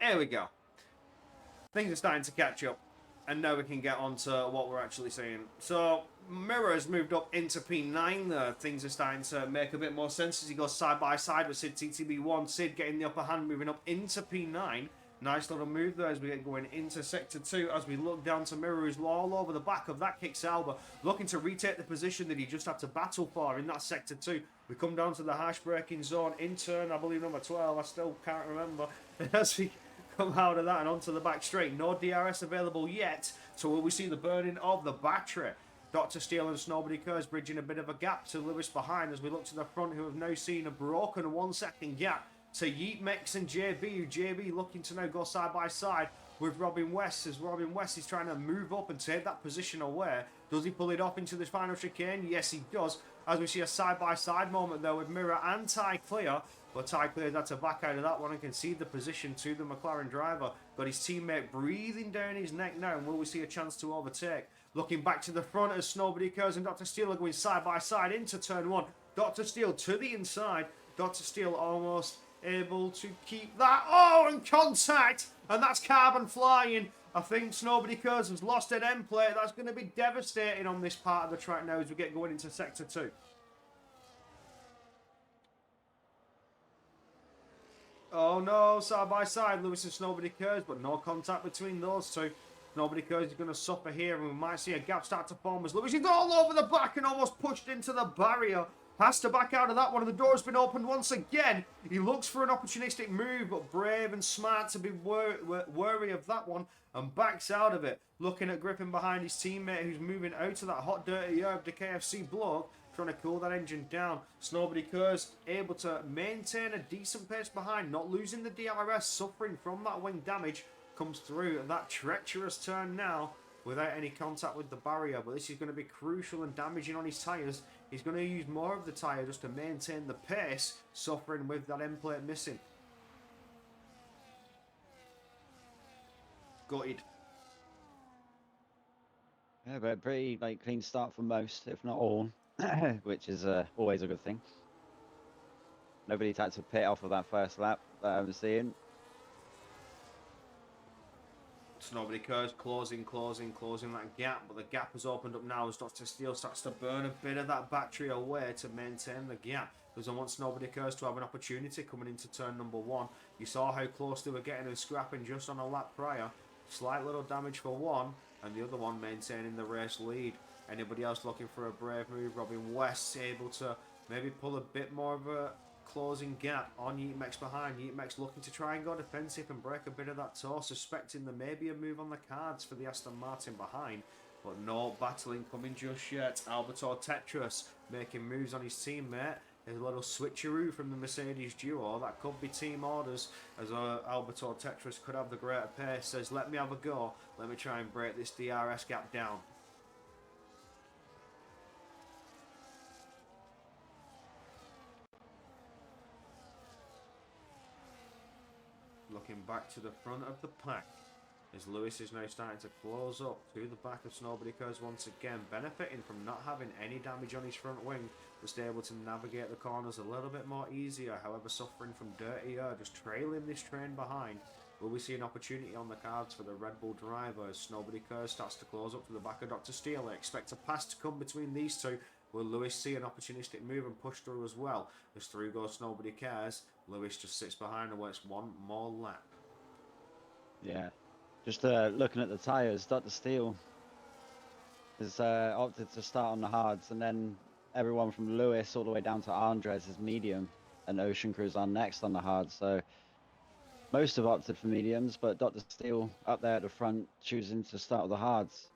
There we go. things are starting to catch up, and now we can get on to what we're actually seeing. So Mirror has moved up into P9 there. Things are starting to make a bit more sense as he goes side by side with Sid TTB1. Sid getting the upper hand, moving up into P9. Nice little move there as we get going into Sector 2 as we look down to Mirror, who's all over the back of that Kick Sauber, looking to retake the position that he just had to battle for in that Sector 2. We come down to the harsh braking zone in turn, I believe number 12, I still can't remember, as we come out of that and onto the back straight. No DRS available yet, so will we see the burning of the battery? Dr. Steele and Snowbody Curse bridging a bit of a gap to Lewis behind as we look to the front, who have now seen a broken 1 second gap to Yeet Mex and JB, who JB looking to now go side by side with Robin West, as Robin West is trying to move up and take that position away. Does he pull it off into this final chicane? Yes, he does, as we see a side-by-side moment there with Mirror and Ty Clear, but Ty Clear had to back out of that one and concede the position to the McLaren driver. Got his teammate breathing down his neck now, and will we see a chance to overtake? Looking back to the front as Snowbody Curse and Dr. Steele are going side-by-side into turn 1. Dr. Steele to the inside. Dr. Steele almost able to keep that. Oh, and contact! And that's carbon flying. I think Snowbody Curse has lost an end plate. That's going to be devastating on this part of the track now as we get going into Sector 2. Oh no, side by side, Lewis and Snowbody Curse, but no contact between those two. Snowbody Curse is going to suffer here, and we might see a gap start to form as Lewis is all over the back and almost pushed into the barrier. Has to back out of that one, and the door's been opened once again. He looks for an opportunistic move, but brave and smart to be wary of that one, and backs out of it. Looking at Griffin behind his teammate, who's moving out of that hot, dirty herb, the KFC bloke, trying to cool that engine down. Snowbody Curse able to maintain a decent pace behind, not losing the DRS, suffering from that wing damage, comes through and that treacherous turn now without any contact with the barrier, but this is going to be crucial and damaging on his tyres. He's going to use more of the tyre just to maintain the pace, suffering with that end plate missing. Gutted. Yeah, but pretty clean start for most, if not all, which is always a good thing. Nobody's had to pit off of that first lap that I'm seeing. Snowbody Curse closing that gap, but the gap has opened up now as Dr. Steele starts to burn a bit of that battery away to maintain the gap. Doesn't want Snowbody Curse to have an opportunity coming into turn number 1. You saw how close they were getting and scrapping just on a lap prior. Slight little damage for one, and the other one maintaining the race lead. Anybody else looking for a brave move? Robin West able to maybe pull a bit more of a closing gap on Yeet Mex behind. Yeet Mex looking to try and go defensive and break a bit of that toe, suspecting there may be a move on the cards for the Aston Martin behind, but no battling coming just yet. Alberto Tetris making moves on his teammate. There's a little switcheroo from the Mercedes duo. That could be team orders, as Alberto Tetris could have the greater pace. Says, let me have a go. Let me try and break this DRS gap down. Looking back to the front of the pack, as Lewis is now starting to close up to the back of Snowbody Curse once again, benefiting from not having any damage on his front wing, just able to navigate the corners a little bit more easier, however suffering from dirty air, just trailing this train behind. Will we see an opportunity on the cards for the Red Bull driver as Snowbody Curse starts to close up to the back of Dr. Steele? I expect a pass to come between these two. Will Lewis see an opportunistic move and push through as well? As through goes Nobody Cares. Lewis just sits behind and waits one more lap. Yeah. Just looking at the tyres, Dr. Steele has opted to start on the hards, and then everyone from Lewis all the way down to Andres is medium, and Ocean Cruise are next on the hards. So most have opted for mediums, but Dr. Steele up there at the front choosing to start with the hards.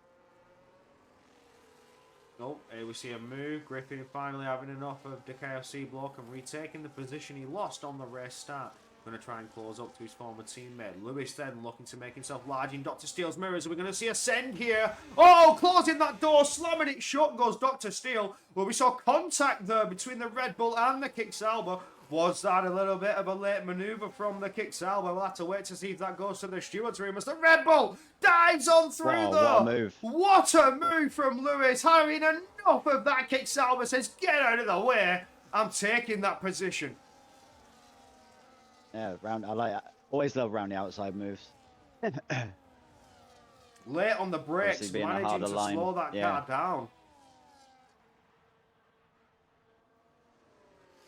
Oh, here we see a move. Griffin finally having enough of the KFC block and retaking the position he lost on the race start. Going to try and close up to his former teammate. Lewis then looking to make himself large in Dr. Steele's mirrors. We're going to see a send here. Oh, closing that door, slamming it shut goes Dr. Steele. Well, we saw contact there between the Red Bull and the Kick Sauber. Was that a little bit of a late manoeuvre from the Kick Sauber? We'll have to wait to see if that goes to the steward's room as the Red Bull dives on through there. What a move. What a move from Lewis. Having enough of that Kick Sauber, says, get out of the way. I'm taking that position. Yeah, always love round the outside moves. Late on the Obviously brakes, being a managing harder to line. slow that Yeah. car down.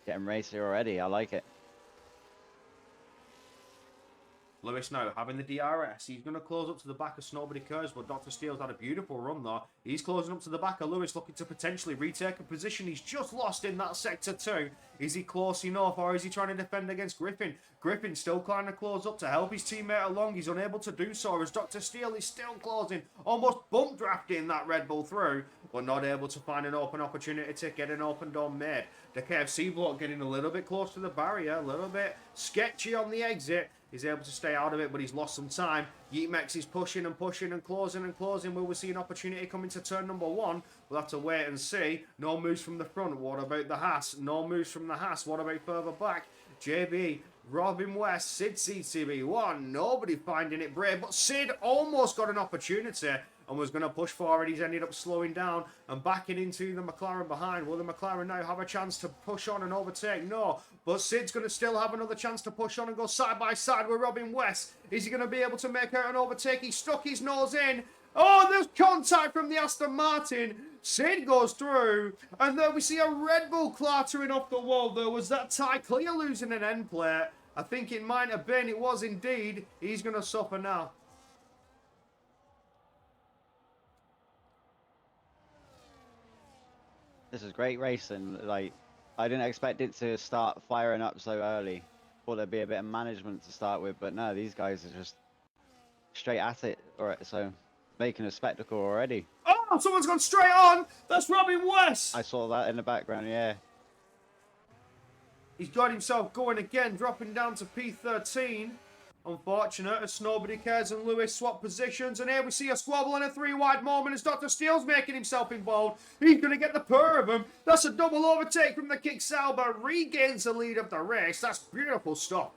Getting racy already. I like it. Lewis now having the DRS. He's going to close up to the back of Snowbody Cares, but Dr. Steele's had a beautiful run though. He's closing up to the back of Lewis, looking to potentially retake a position he's just lost in that sector too. Is he close enough, or is he trying to defend against Griffin? Griffin still trying to close up to help his teammate along. He's unable to do so as Dr. Steele is still closing, almost bump drafting that Red Bull through, but not able to find an open opportunity to get an open door made. The KFC block getting a little bit close to the barrier, a little bit sketchy on the exit. He's able to stay out of it, but he's lost some time. Yeetmex is pushing and pushing and closing and closing. Will we see an opportunity coming to turn number one? We'll have to wait and see. No moves from the front. What about the Haas? No moves from the Haas. What about further back? JB, Robin West, Sid CCB1. Nobody finding it brave, but Sid almost got an opportunity and was going to push forward. He's ended up slowing down and backing into the McLaren behind. Will the McLaren now have a chance to push on and overtake? No, but Sid's going to still have another chance to push on and go side by side with Robin West. Is he going to be able to make out an overtake? He stuck his nose in. Oh, there's contact from the Aston Martin. Sid goes through, and then we see a Red Bull clattering off the wall. There was that Ty Clear losing an end plate. I think it might have been. It was indeed. He's going to suffer now. This is great racing. Like, I didn't expect it to start firing up so early. Thought there'd be a bit of management to start with, but no, these guys are just straight at it. All right, so making a spectacle already. Oh, someone's gone straight on. That's Robin West. I saw that in the background. Yeah. He's got himself going again, dropping down to P13. Unfortunate as Nobody Cares and Lewis swap positions. And here we see a squabble and a three-wide moment as Dr. Steele's making himself involved. He's going to get the pair of them. That's a double overtake from the Kick Sauber. Regains the lead of the race. That's beautiful stuff.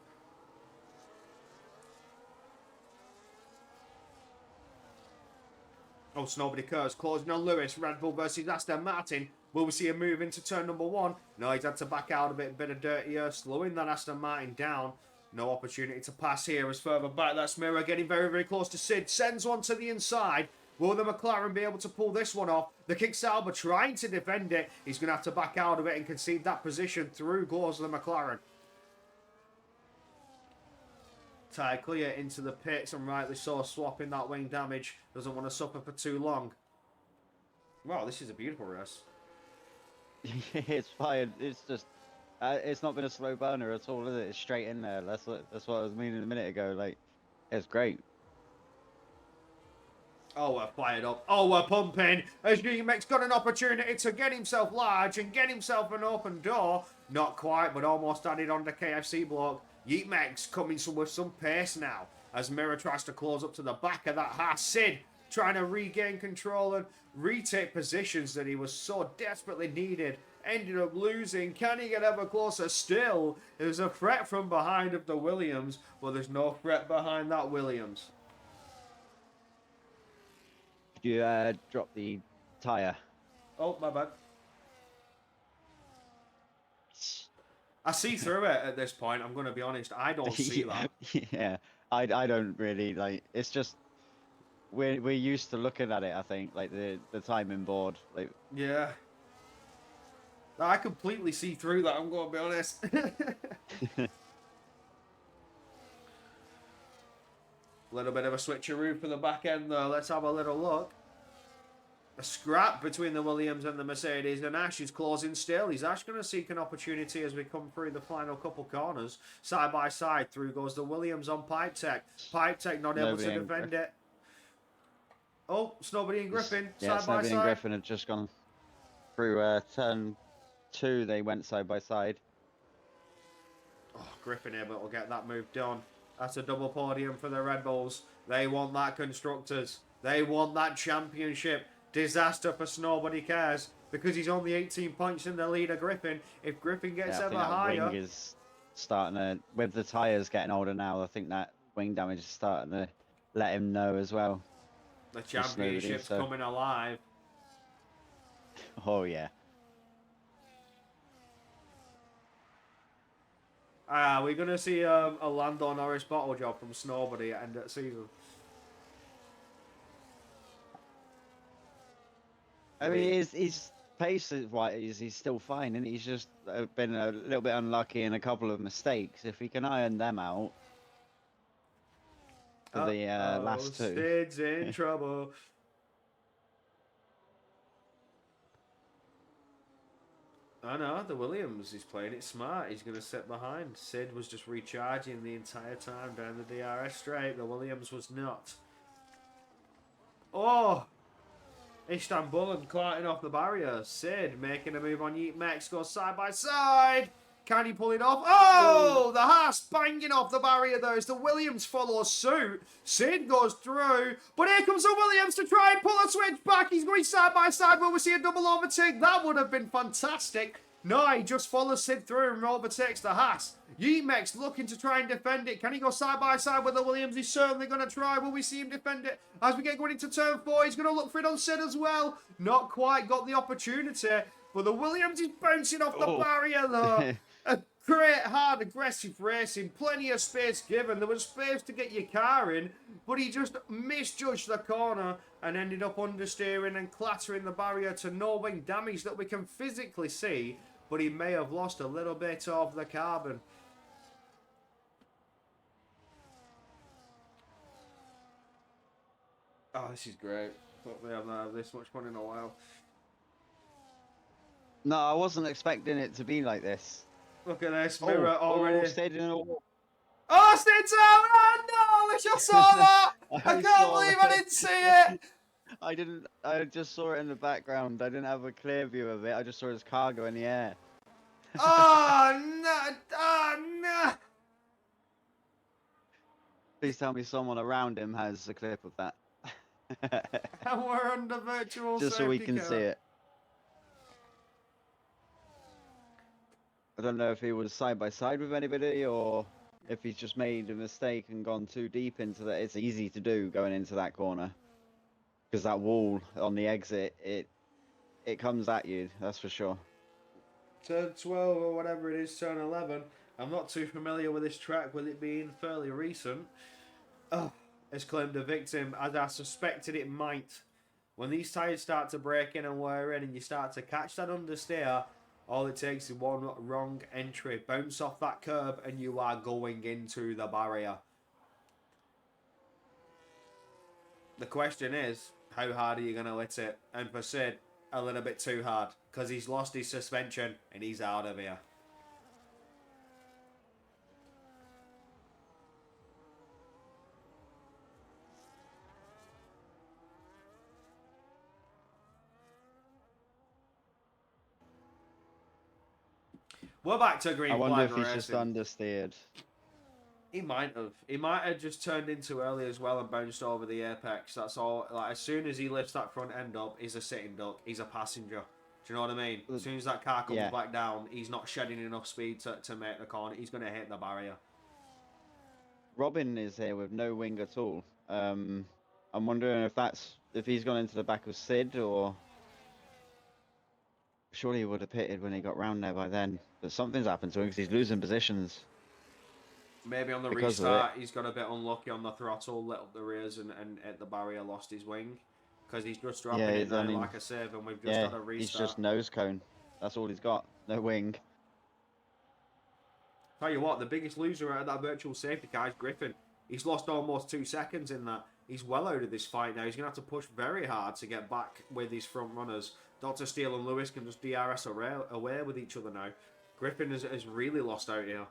Oh, Nobody Cares closing on Lewis. Red Bull versus Aston Martin. Will we see a move into turn number one? No, he's had to back out a bit of dirtier, slowing that Aston Martin down. No opportunity to pass here as further back. That's Mirror getting very, very close to Sid. Sends one to the inside. Will the McLaren be able to pull this one off? The Kick Sauber trying to defend it. He's going to have to back out of it and concede that position. Through goes the McLaren. Tyre clear into the pits, and rightly so, swapping that wing damage. Doesn't want to suffer for too long. Wow, this is a beautiful race. It's fired. It's just, it's not been a slow burner at all, is it? It's straight in there. That's what I was meaning a minute ago. Like, it's great. Oh, we're fired up. Oh, we're pumping. As Yeetmex got an opportunity to get himself large and get himself an open door. Not quite, but almost added on the KFC block. Yeetmex coming with some pace now. As Mirror tries to close up to the back of that Haas. Sid trying to regain control and retake positions that he was so desperately needed. Ended up losing. Can he get ever closer? Still, there's a threat from behind of the Williams, but there's no threat behind that Williams. Could you drop the tire? Oh, my bad. I see through it at this point. I'm going to be honest. I don't see that. Yeah, I don't really like. It's just we're used to looking at it. I think like the timing board. Like, Yeah. I completely see through that. I'm going to be honest. Little bit of a switcheroo for the back end though. Let's have a little look. A scrap between the Williams and the Mercedes, and Ash is closing still. Is Ash going to seek an opportunity as we come through the final couple corners? Side by side, through goes the Williams on Pipe Tech. Pipe Tech not able to defend it. Oh, Snowbody and Griffin, yeah, side by Snowbody side. and Griffin have just gone through turn 2. They went side by side. Oh, Griffin able to get that move done. That's a double podium for the Red Bulls. They want that Constructors. They want that championship. Disaster for Nobody Cares because he's only 18 points in the lead of Griffin. If Griffin gets ever higher, wing is starting to, with the tyres getting older now, I think that wing damage is starting to let him know as well. The championship's coming alive. Oh yeah. We're gonna see a Lando Norris bottle job from Snowbody at end of the season. I mean, his pace is right. He's still fine, and he's just been a little bit unlucky in a couple of mistakes. If he can iron them out for the Uh-oh, last two. Sid's in trouble. I know, the Williams is playing it smart. He's going to sit behind. Sid was just recharging the entire time down the DRS straight. The Williams was not. Oh! Istanbul and clarting off the barrier. Sid making a move on Yeet Max. Goes side by side. Can he pull it off? Oh! The Haas banging off the barrier though as the Williams follows suit. Sid goes through. But here comes the Williams to try and pull a switch back. He's going side by side. Will we see a double overtake? That would have been fantastic. No, he just follows Sid through and overtakes the Haas. Yemex looking to try and defend it. Can he go side by side with the Williams? He's certainly going to try. Will we see him defend it? As we get going into turn 4, he's going to look for it on Sid as well. Not quite got the opportunity. But the Williams is bouncing off the barrier though. A great, hard, aggressive racing. Plenty of space given. There was space to get your car in. But he just misjudged the corner and ended up understeering and clattering the barrier to no wing damage that we can physically see. But he may have lost a little bit of the carbon. Oh, this is great. Hopefully I've not had this much fun in a while. No, I wasn't expecting it to be like this. Look at this mirror already. Stayed in a wall. Oh, Stitch out! Oh no, I just saw that! I can't believe I didn't see it! I didn't. I just saw it in the background. I didn't have a clear view of it. I just saw his car go in the air. Oh no! Oh no! Please tell me someone around him has a clip of that. And we're under virtual Just so we safety can car. see it. I don't know if he was side by side with anybody or if he's just made a mistake and gone too deep into that. It's easy to do going into that corner because that wall on the exit, it comes at you, that's for sure. Turn 12 or whatever it is, turn 11. I'm not too familiar with this track with it being fairly recent. Has claimed a victim as I suspected it might. When these tyres start to break in and wear in and you start to catch that understeer, all it takes is one wrong entry. Bounce off that curb and you are going into the barrier. The question is, how hard are you going to hit it? And for Sid, a little bit too hard. Because he's lost his suspension and he's out of here. We're back to green I flag wonder if he's racing. just understeered. He might have. He might have just turned in too early as well and bounced over the apex. That's all. Like as soon as he lifts that front end up, he's a sitting duck. He's a passenger. Do you know what I mean? As soon as that car comes back down, he's not shedding enough speed to make the corner. He's going to hit the barrier. Robin is here with no wing at all. I'm wondering if he's gone into the back of Sid or surely he would have pitted when he got round there by then. But something's happened to him because he's losing positions. Maybe on the restart, he's got a bit unlucky on the throttle, lit up the rears and at the barrier lost his wing. Because he's just dropping it down like a save and we've just had a restart. He's just nose cone. That's all he's got. No wing. Tell you what, the biggest loser out of that virtual safety car is Griffin. He's lost almost 2 seconds in that. He's well out of this fight now. He's going to have to push very hard to get back with his front runners. Dr. Steele and Lewis can just DRS away with each other now. Griffin has really lost out here.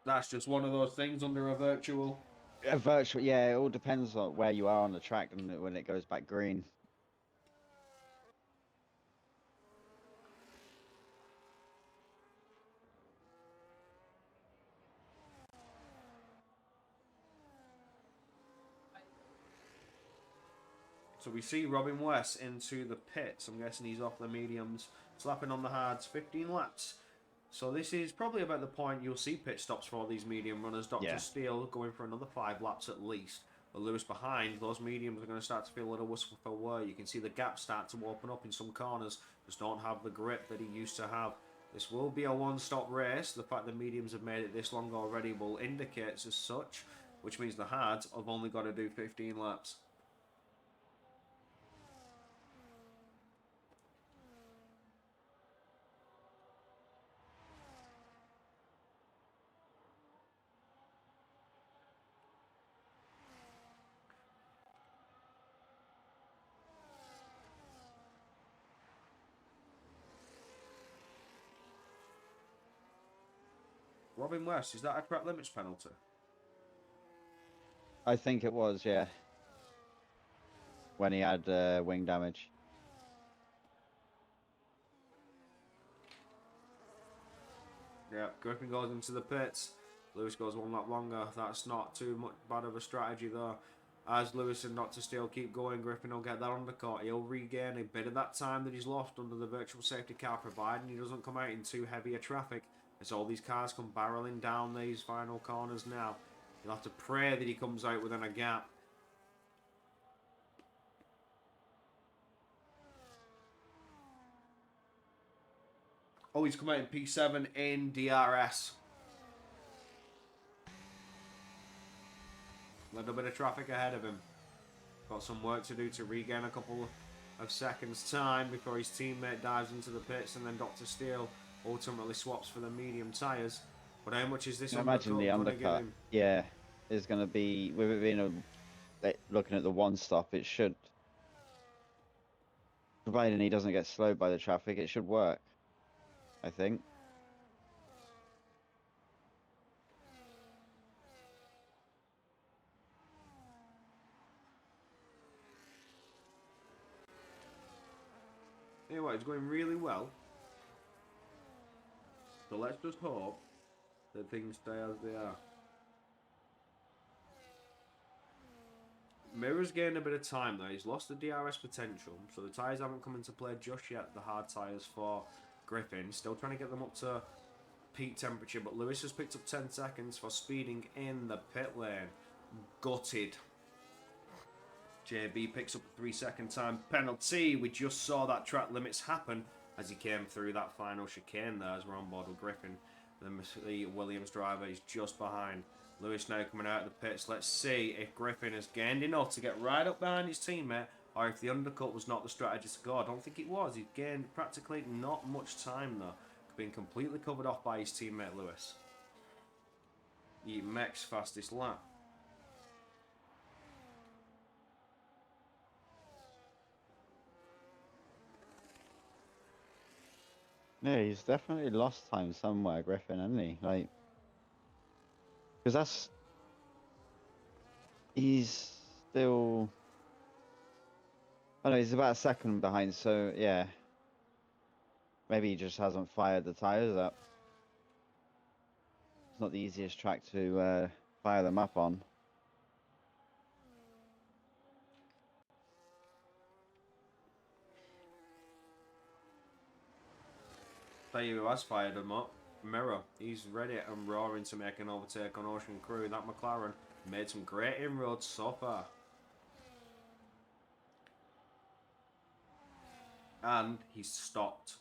That's just one of those things under a virtual. A virtual, yeah, it all depends on where you are on the track and when it goes back green. So we see Robin West into the pits. I'm guessing he's off the mediums, slapping on the hards, 15 laps. So this is probably about the point you'll see pit stops for all these medium runners. Dr. Steele going for another 5 laps at least. But Lewis behind, those mediums are going to start to feel a little wistful for wear. You can see the gaps start to open up in some corners. Just don't have the grip that he used to have. This will be a one-stop race. The fact that mediums have made it this long already will indicate as such, which means the hards have only got to do 15 laps. Robin West, is that a track limits penalty? I think it was, yeah, when he had wing damage. Yeah, Griffin goes into the pits. Lewis goes one lap longer. That's not too much bad of a strategy though. As Lewis and Not to Steal keep going, Griffin will get that undercut. He'll regain a bit of that time that he's lost under the virtual safety car, providing he doesn't come out in too heavy a traffic. As all these cars come barreling down these final corners now. You'll have to pray that he comes out within a gap. Oh, he's come out in P7 in DRS. Little bit of traffic ahead of him. Got some work to do to regain a couple of seconds time before his teammate dives into the pits, and then Dr. Steele ultimately swaps for the medium tyres. But how much is this I undercut imagine the going to give undercut, him? yeah, is going to be, with it being looking at the one stop, it should, providing he doesn't get slowed by the traffic, it should work, I think. Anyway, it's going really well. So let's just hope that things stay as they are. Mirror's gained a bit of time though. He's lost the DRS potential, so the tyres haven't come into play just yet, the hard tyres for Griffin. Still trying to get them up to peak temperature, but Lewis has picked up 10 seconds for speeding in the pit lane. Gutted. JB picks up a 3-second time penalty. We just saw that track limits happen as he came through that final chicane there as we're on board with Griffin. The Williams driver is just behind. Lewis now coming out of the pits. Let's see if Griffin has gained enough to get right up behind his teammate, or if the undercut was not the strategy to go. I don't think it was. He gained practically not much time though. Being completely covered off by his teammate Lewis. The Mech's fastest lap. Yeah, he's definitely lost time somewhere, Griffin, hasn't he? Like, because he's still, I know he's about a second behind, so yeah. Maybe he just hasn't fired the tyres up. It's not the easiest track to fire them up on. Tell you who has fired him up. Mirror. He's ready and roaring to make an overtake on Ocean Crew. That McLaren made some great inroads so far. And he's stopped.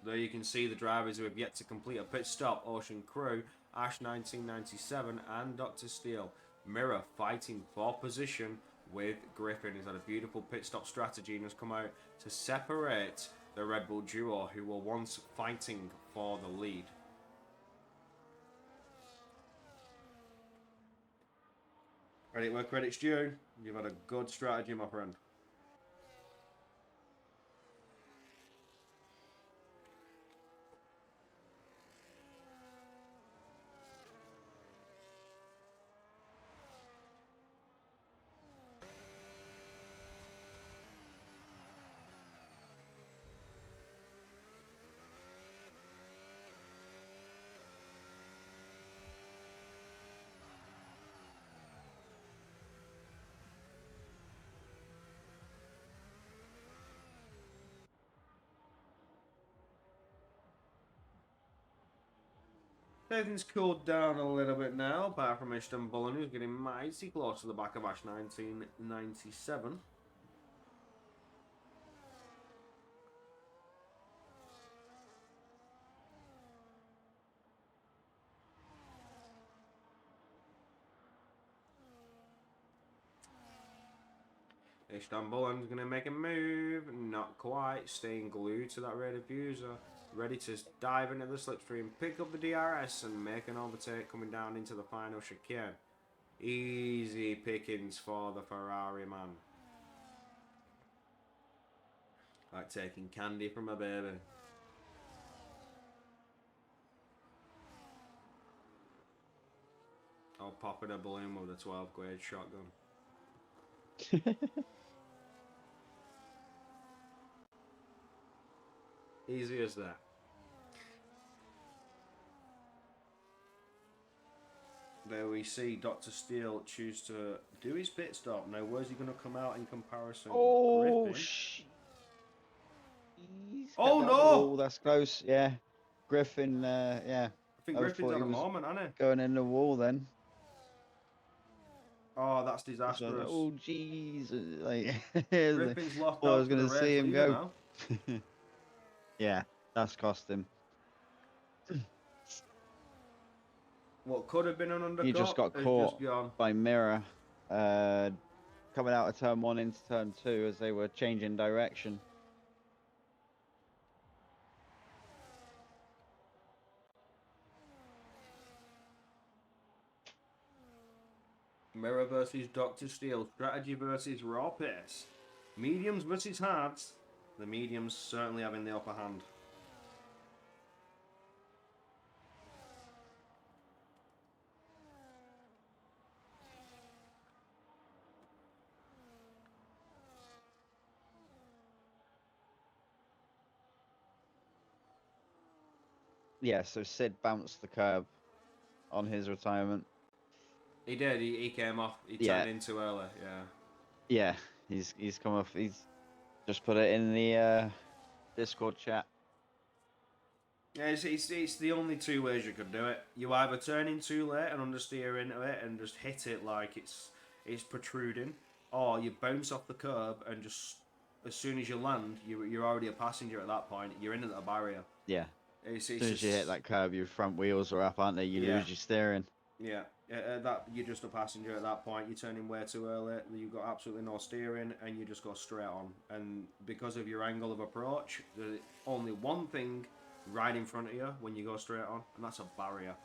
There you can see the drivers who have yet to complete a pit stop. Ocean Crew, Ash 1997 and Dr. Steele. Mirror fighting for position with Griffin. He's had a beautiful pit stop strategy and has come out to separate the Red Bull duo who were once fighting for the lead. Credit where credit's due. You've had a good strategy, my friend. Everything's cooled down a little bit now, apart from Istanbul, who's getting mighty close to the back of Ash 1997. Istanbul is going to make a move, not quite, staying glued to that rear diffuser, ready to dive into the slipstream, pick up the DRS and make an overtake coming down into the final chicane. Easy pickings for the Ferrari man. Like taking candy from a baby. Or popping a balloon with a 12 gauge shotgun. Easy as that. There we see Dr. Steele choose to do his pit stop. Now, where's he going to come out in comparison? Oh, Griffin. He's kept Oh out the no! wall. That's close. Yeah, Griffin. Yeah, I think I Griffin's thought he had a was moment, hasn't he? going in the wall then. Oh, that's So I was like, disastrous. oh, jeez. Like, Griffin's lost thought I out was to the gonna race see him leader go. now. Yeah, that's cost him. What could have been an He just undercut got has just caught gone. by Mirror, uh, coming out of turn 1 into turn 2 as they were changing direction. Mirror versus Dr. Steel. Strategy versus raw pace. Mediums versus hards. The mediums certainly having the upper hand. Yeah, so Sid bounced the curb on his retirement. He did. He came off. He Yeah, turned in too early. Yeah. yeah, he's come off. He's just put it in the Discord chat. Yeah, it's the only two ways you could do it. You either turn in too late and understeer into it and just hit it like it's protruding, or you bounce off the curb and just as soon as you land, you're already a passenger at that point. You're into the barrier. Yeah, It's as soon as you hit just that curb, your front wheels are up, aren't they? You yeah. lose your steering. Yeah, that you're just a passenger at that point. You're turning way too early. You've got absolutely no steering, and you just go straight on. And because of your angle of approach, there's only one thing right in front of you when you go straight on, and that's a barrier.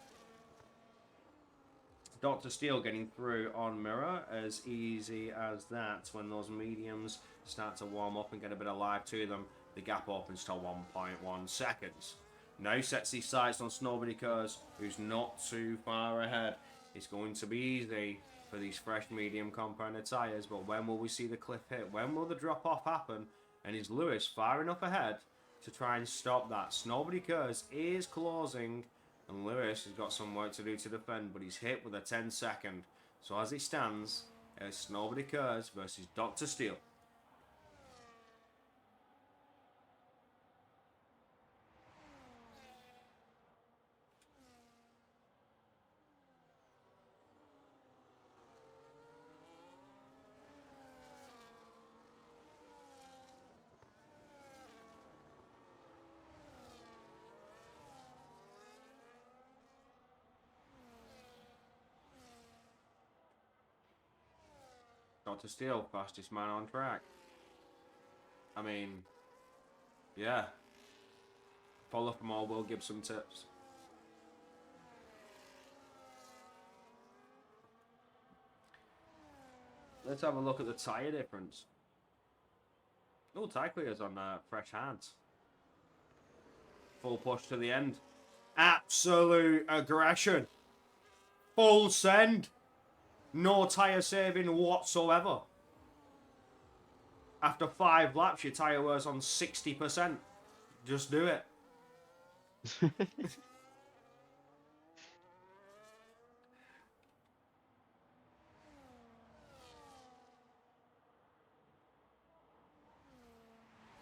Dr. Steele getting through on Mirror as easy as that. When those mediums start to warm up and get a bit of life to them, the gap opens to 1.1 seconds. Now sets his sights on Snowbody Curse, who's not too far ahead. It's going to be easy for these fresh medium compounded tyres, but when will we see the cliff hit? When will the drop off happen? And is Lewis far enough ahead to try and stop that? Snowbody Curse is closing, and Lewis has got some work to do to defend, but he's hit with a 10-second. So as it stands, it's Snowbody Curse versus Dr. Steele. Dr. Steele, fastest man on track. I mean, yeah. Follow from all will give some tips. Let's have a look at the tyre difference. Oh, tyre clears on fresh hands. Full push to the end. Absolute aggression. Full send. No tyre saving whatsoever. After 5 laps, your tyre wears on 60%. Just do it.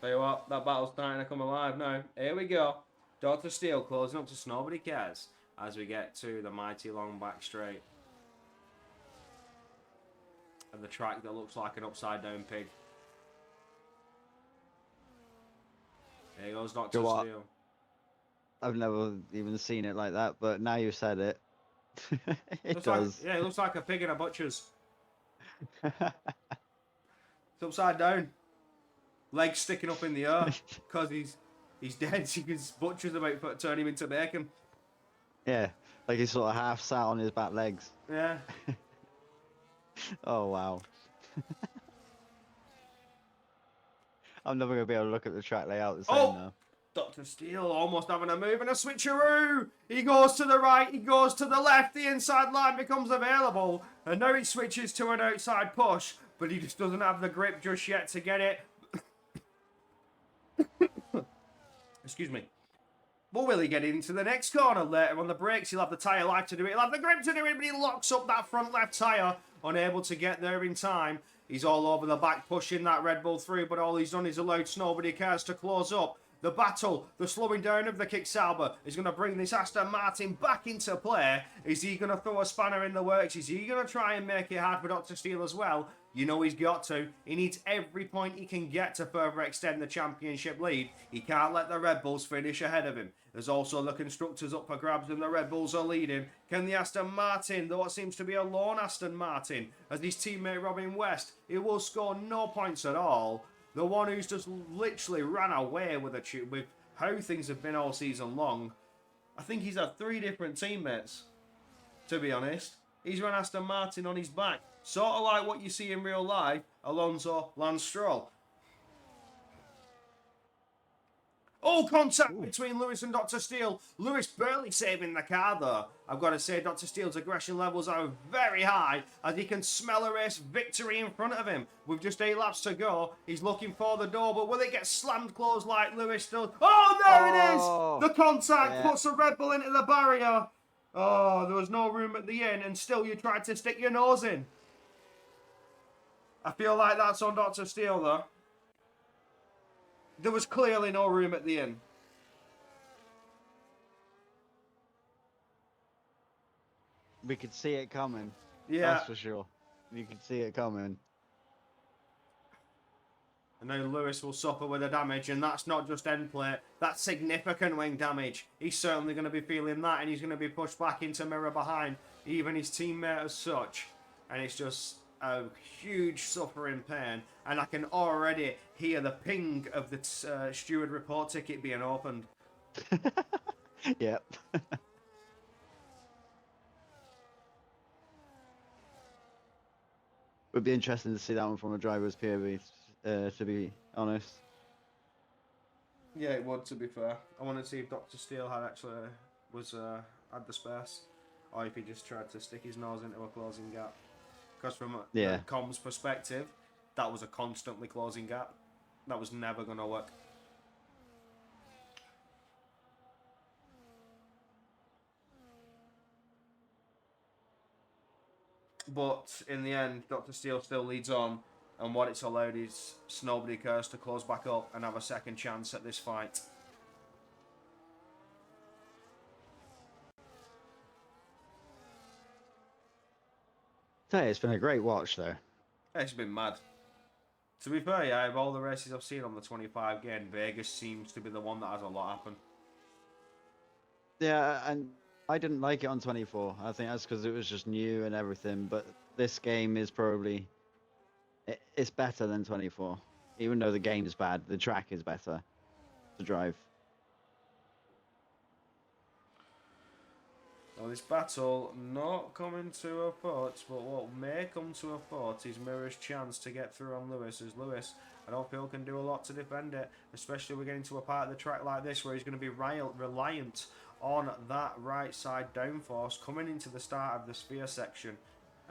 Tell you what, that battle's starting to come alive now. Here we go. Dr. Steele closing up to Snowbody Cares as we get to the mighty long back straight. And the track that looks like an upside down pig. Here goes Dr. Go on. Steele. I've never even seen it like that, but now you've said it, it does. It looks like a pig in a butcher's. It's upside down. Legs sticking up in the air because he's dead. His butcher's about to turn him into bacon. Yeah, like he's sort of half sat on his back legs. Yeah. Oh wow. I'm never gonna be able to look at the track layout the same now. Dr. Steele almost having a move and a switcheroo. He goes to the right, he goes to the left. The inside line becomes available. And now he switches to an outside push, but he just doesn't have the grip just yet to get it. Excuse me. But will he get into the next corner later on the brakes? He'll have the tyre life to do it. He'll have the grip to do it, but he locks up that front left tyre, unable to get there in time. He's all over the back, pushing that Red Bull through, but all he's done is allowed Nobody Cares to close up. The battle, the slowing down of the Kick Sauber is going to bring this Aston Martin back into play. Is he going to throw a spanner in the works? Is he going to try and make it hard for Dr. Steele as well? You know he's got to. He needs every point he can get to further extend the championship lead. He can't let the Red Bulls finish ahead of him. There's also the constructors up for grabs and the Red Bulls are leading. Can the Aston Martin, though it seems to be a lone Aston Martin, as his teammate Robin West, he will score no points at all. The one who's just literally ran away with how things have been all season long. I think he's had 3 different teammates, to be honest. He's run Aston Martin on his back. Sort of like what you see in real life, Alonso, Lance Stroll. Oh, contact between Lewis and Dr. Steele. Lewis barely saving the car, though. I've got to say, Dr. Steele's aggression levels are very high as he can smell a race victory in front of him. With just 8 laps to go, he's looking for the door, but will it get slammed closed like Lewis does? Oh, there it is! The contact puts a Red Bull into the barrier. Oh, there was no room at the end, and still you tried to stick your nose in. I feel like that's on Dr. Steele, though. There was clearly no room at the end. We could see it coming. Yeah. That's for sure. You could see it coming. And now Lewis will suffer with the damage, and that's not just end plate. That's significant wing damage. He's certainly going to be feeling that, and he's going to be pushed back into mirror behind, even his teammate as such. And it's just a huge suffering pain, and I can already hear the ping of the steward report ticket being opened. Yep. Would be interesting to see that one from a driver's POV, to be honest. Yeah, it would, to be fair. I want to see if Dr. Steele had had the space, or if he just tried to stick his nose into a closing gap. Because from a comms perspective, that was a constantly closing gap. That was never going to work. But in the end, Dr. Steele still leads on, and what it's allowed is Nobody Cares to close back up and have a second chance at this fight. It's been a great watch, though. It's been mad. To be fair, yeah, of all the races I've seen on the 25 game, Vegas seems to be the one that has a lot happen. Yeah, and I didn't like it on 24. I think that's because it was just new and everything. But this game is probably it's better than 24. Even though the game is bad, the track is better to drive. Now this battle not coming to a foot, but what may come to a foot is Mirror's chance to get through on Lewis. As Lewis, I don't feel can do a lot to defend it, especially we're getting to a part of the track like this where he's going to be reliant on that right side downforce coming into the start of the sphere section.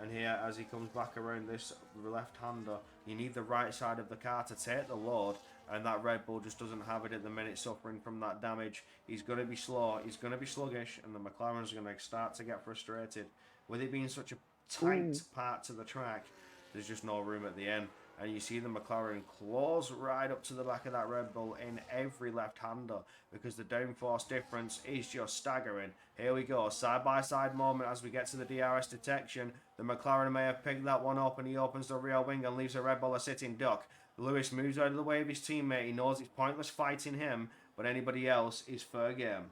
And here, as he comes back around this left-hander, you need the right side of the car to take the load, and that Red Bull just doesn't have it at the minute, suffering from that damage. He's going to be slow, he's going to be sluggish, and the McLarens are going to start to get frustrated. With it being such a tight part to the track, there's just no room at the end. And you see the McLaren close right up to the back of that Red Bull in every left-hander because the downforce difference is just staggering. Here we go, side-by-side moment as we get to the DRS detection. The McLaren may have picked that one up and he opens the rear wing and leaves the Red Bull a sitting duck. Lewis moves out of the way of his teammate. He knows it's pointless fighting him, but anybody else is fair game.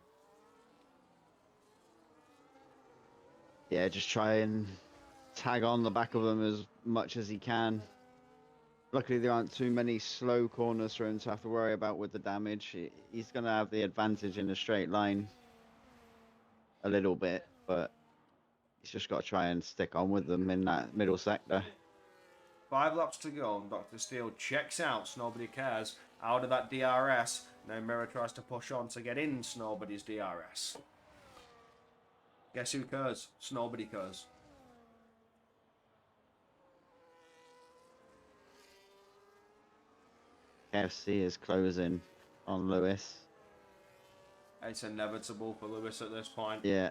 Yeah, just try and tag on the back of them as much as he can. Luckily, there aren't too many slow corners for him to have to worry about with the damage. He's going to have the advantage in a straight line a little bit, but he's just got to try and stick on with them in that middle sector. 5 laps to go, and Dr. Steele checks out, Nobody Cares. out of that DRS. Now Mirror tries to push on to get in Snowbody's DRS. Guess who cares? Nobody cares. KFC is closing on Lewis. It's inevitable for Lewis at this point. Yeah.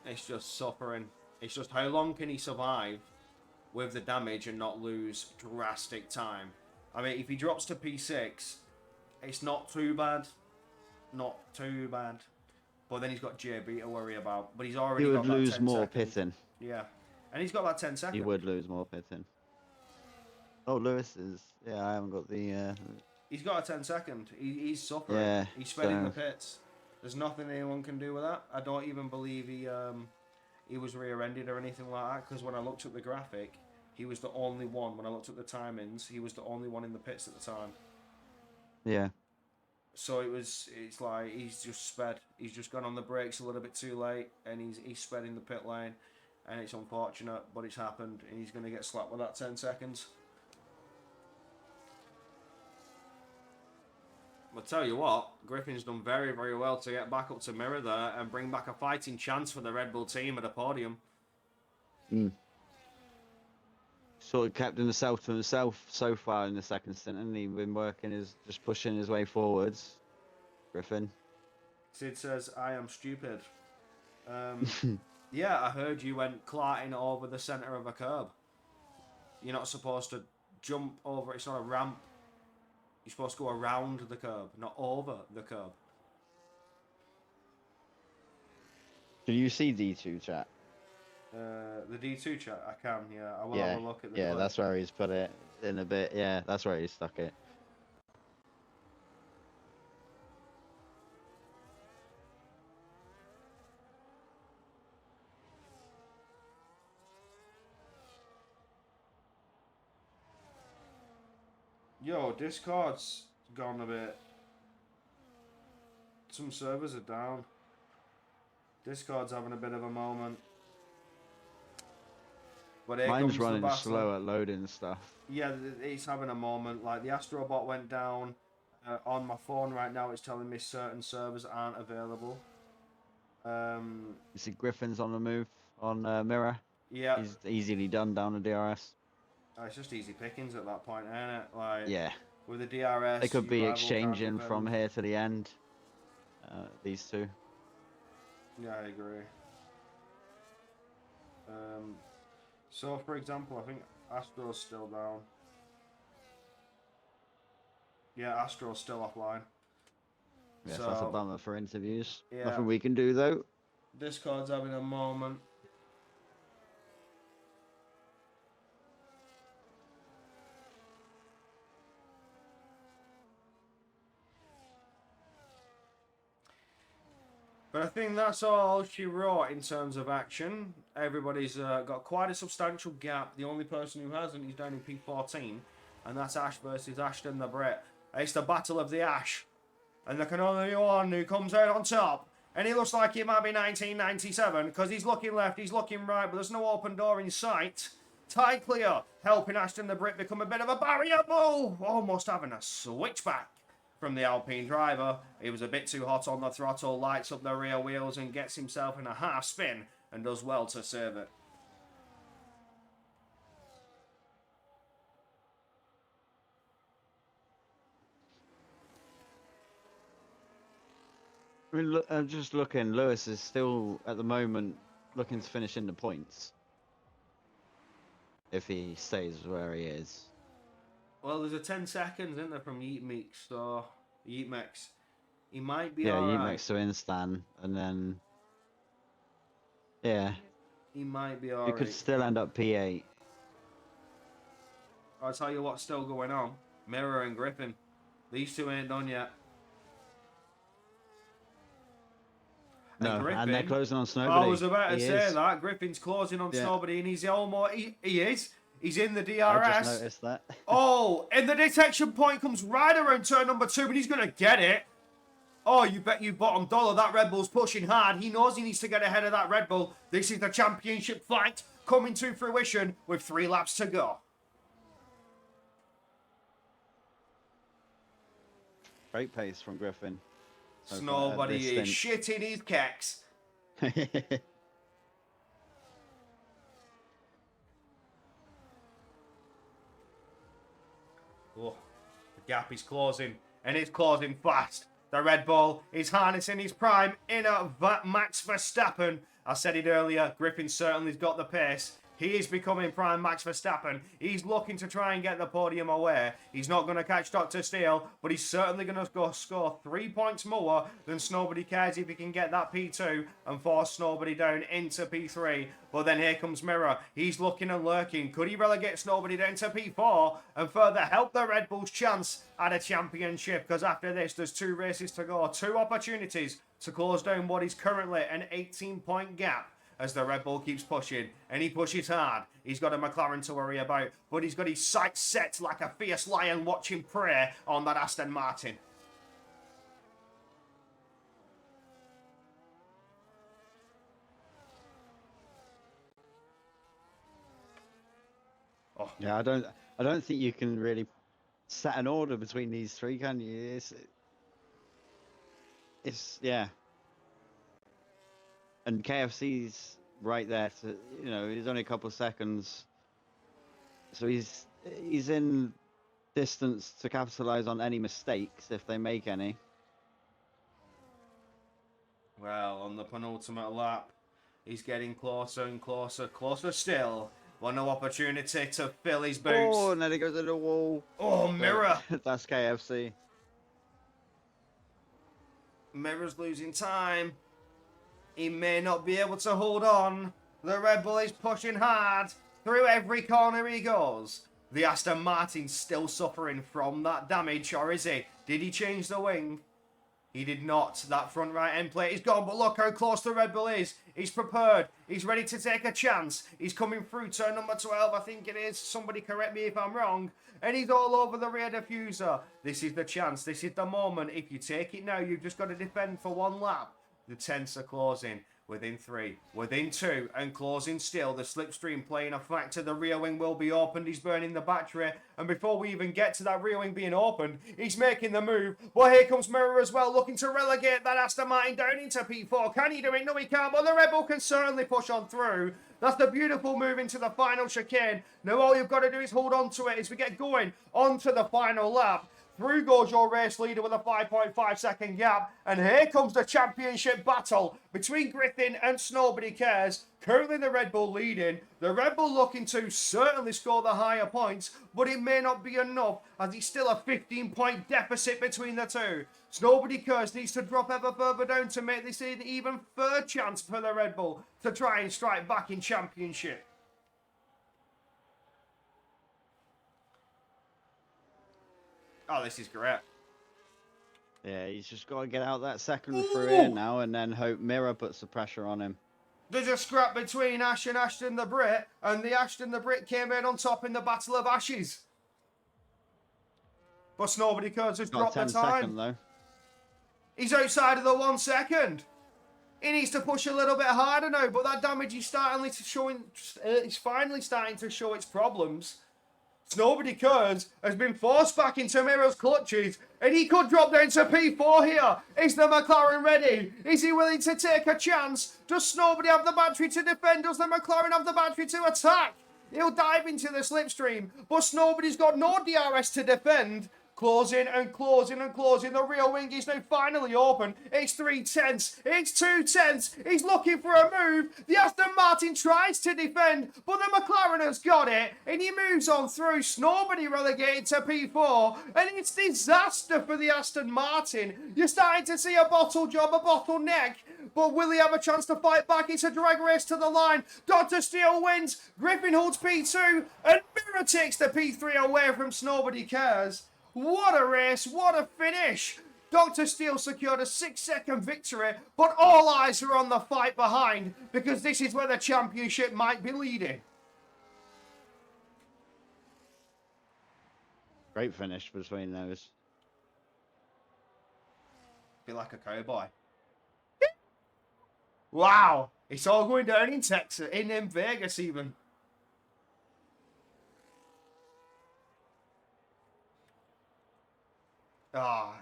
It's just suffering. It's just how long can he survive with the damage and not lose drastic time? I mean, if he drops to P6, it's not too bad. Not too bad. But then he's got JB to worry about. But he's already He got would that lose 10 more seconds. pitting. Yeah. And he's got that 10 seconds. He would lose more pitting. Oh, Lewis is... Yeah, I haven't got the... He's got a 10 second. He's suffering. Yeah, He's spreading the so- pits. There's nothing anyone can do with that. I don't even believe he was rear-ended or anything like that, because when I looked at the graphic, he was the only one. When I looked at the timings, he was the only one in the pits at the time. Yeah. So it's like he's just sped. He's just gone on the brakes a little bit too late, and he's sped in the pit lane, and it's unfortunate, but it's happened, and he's going to get slapped with that 10 seconds. I'll tell you what, Griffin's done very, very well to get back up to mirror there and bring back a fighting chance for the Red Bull team at the podium. Sort of kept himself to himself so far in the second stint, and he's been just pushing his way forwards. Griffin. Sid says, I am stupid. Yeah, I heard you went clarting over the centre of a curb. You're not supposed to jump over, it's not a ramp. You're supposed to go around the curb, not over the curb. Can you see D2 chat? The D2 chat, I can, yeah. I will Yeah, have a look at the yeah, clip. that's where he's put it in a bit. Yeah, that's where he's stuck it. Yo, Discord's gone a bit. Some servers are down. Discord's having a bit of a moment. But here Mine's comes the running battle. slow at loading stuff. Yeah, it's having a moment. Like the Astrobot went down. On my phone right now, it's telling me certain servers aren't available. You see Griffin's on the move on Mirror. Yeah, He's easily done down the DRS. it's just easy pickings at that point, isn't it? Like Yeah, with the DRS, they could you be rival can't exchanging from defend. here to the end. These two. Yeah, I agree. So for example, I think Astro's still down. Yeah, Astro's still offline. Yes, that's a So, bummer for interviews. yeah. Nothing we can do though. Discord's having a moment. But I think that's all she wrote in terms of action. Everybody's got quite a substantial gap. The only person who hasn't is down in P14, and that's Ash versus Ashton the Brit. It's the Battle of the Ash. And there can only be one who comes out on top. And he looks like it might be 1997, because he's looking left, he's looking right, but there's no open door in sight. Tie clear, helping Ashton the Brit become a bit of a barrier bull. Almost having a switchback from the Alpine driver. He was a bit too hot on the throttle, lights up the rear wheels and gets himself in a half spin and does well to save it. I mean, look, I'm just looking. Lewis is still at the moment looking to finish in the points. If he stays where he is. Well, there's a 10 seconds, isn't there, from Yeetmix, so Yeetmix. He might be Yeah, alright. Yeetmix to Instan, and then yeah, He might be you alright. could still end up P8. I'll tell you what's still going on. Mirror and Griffin. These two ain't done yet. No, and they're Griffin, closing on Snowbody. I was about to He say is. that. Griffin's closing on Yeah. Snowbody, and he's almost... He is. He's in the DRS. I just noticed that. Oh, and the detection point comes right around turn number 2, and he's going to get it. Oh, you bet you bottom dollar that Red Bull's pushing hard. He knows he needs to get ahead of that Red Bull. This is the championship fight coming to fruition with 3 laps to go. Great pace from Griffin. So far at this Snowbody is stint. shitting his kecks. Oh, the gap is closing, and it's closing fast. The Red Bull is harnessing his prime in a Max Verstappen. I said it earlier, Griffin certainly's got the pace. He is becoming prime Max Verstappen. He's looking to try and get the podium away. He's not going to catch Dr. Steele, but he's certainly going to go score 3 points more than Snowbody Cares if he can get that P2 and force Snowbody down into P3. But then here comes Mirror. He's looking and lurking. Could he relegate Snowbody down to P4 and further help the Red Bulls' chance at a championship? Because after this, there's 2 races to go. 2 opportunities to close down what is currently an 18-point gap as the Red Bull keeps pushing, and he pushes hard. He's got a McLaren to worry about, but he's got his sights set like a fierce lion watching prey on that Aston Martin. Oh. Yeah, I don't think you can really set an order between these 3, can you? It's yeah. And KFC's right there to, you know, he's only a couple of seconds, so he's in distance to capitalize on any mistakes if they make any. Well, on the penultimate lap, he's getting closer and closer still. Well, no opportunity to fill his boots. Oh, and then it goes to the wall. Oh, Mirror. That's KFC. Mirror's losing time. He may not be able to hold on. The Red Bull is pushing hard through every corner he goes. The Aston Martin's still suffering from that damage, or is he? Did he change the wing? He did not. That front right end plate is gone, but look how close the Red Bull is. He's prepared. He's ready to take a chance. He's coming through turn number 12, I think it is. Somebody correct me if I'm wrong. And he's all over the rear diffuser. This is the chance. This is the moment. If you take it now, you've just got to defend for 1 lap. The tents are closing. Within 3, within 2, and closing still. The slipstream playing a factor. The rear wing will be opened. He's burning the battery. And before we even get to that rear wing being opened, he's making the move. Well, here comes Mirror as well, looking to relegate that Aston Martin down into P4. Can he do it? No, he can't. But the Red Bull can certainly push on through. That's the beautiful move into the final chicane. Now all you've got to do is hold on to it as we get going onto the final lap. Through goes your race leader with a 5.5 second gap. And here comes the championship battle between Griffin and Snowbody Cares. Currently the Red Bull leading. The Red Bull looking to certainly score the higher points, but it may not be enough as it's still a 15-point deficit between the two. Snowbody Cares needs to drop ever further down to make this an even third chance for the Red Bull to try and strike back in championship. Oh, this is great. Yeah, he's just got to get out that second through here now and then hope Mirror puts the pressure on him. There's a scrap between Ash and Ashton the Brit, and the Ashton the Brit came in on top in the Battle of Ashes. But Snowbody Cares has dropped the time. Second, though. He's outside of the 1 second. He needs to push a little bit harder now, but that damage is starting to showing. It's finally starting to show its problems. Snowbody Cares has been forced back into Mirror's clutches, and he could drop down to P4 here. Is the McLaren ready? Is he willing to take a chance? Does Snowbody have the battery to defend? Does the McLaren have the battery to attack? He'll dive into the slipstream, but Snobody's got no DRS to defend. Closing and closing and closing. The rear wing is now finally open. It's 3 tenths. It's 2 tenths. He's looking for a move. The Aston Martin tries to defend, but the McLaren has got it. And he moves on through. Snowbody relegated to P4. And it's disaster for the Aston Martin. You're starting to see a bottle job, a bottleneck. But will he have a chance to fight back? It's a drag race to the line. Dr. Steele wins. Griffin holds P2. And Mirror takes the P3 away from Snowbody Cares. What a race, what a finish! Dr. Steele secured a 6-second victory, but all eyes are on the fight behind because this is where the championship might be leading. Great finish between those. Be like a cowboy. Wow, it's all going down in Texas, in Vegas even. Ah,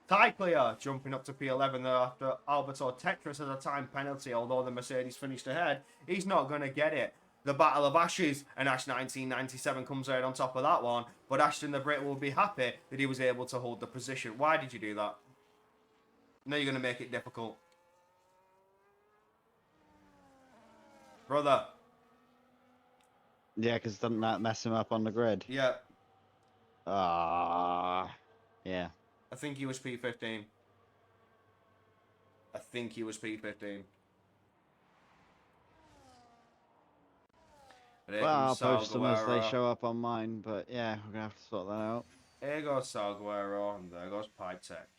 Tie clear, jumping up to P11 there after Alberto Tetris has a time penalty, although the Mercedes finished ahead. He's not going to get it. The Battle of Ashes and Ash 1997 comes out on top of that one, but Ashton the Brit will be happy that he was able to hold the position. Why did you do that? No, you're going to make it difficult. Brother. Yeah, because doesn't that mess him up on the grid? Yeah, Ah, yeah. I think he was P15. I think he was P15. But here Well, comes I'll Sal post them as they Guerrero. show up on mine, but yeah, we're gonna have to sort that out. Here goes Sal Guerrero, and there goes Pipe Tech.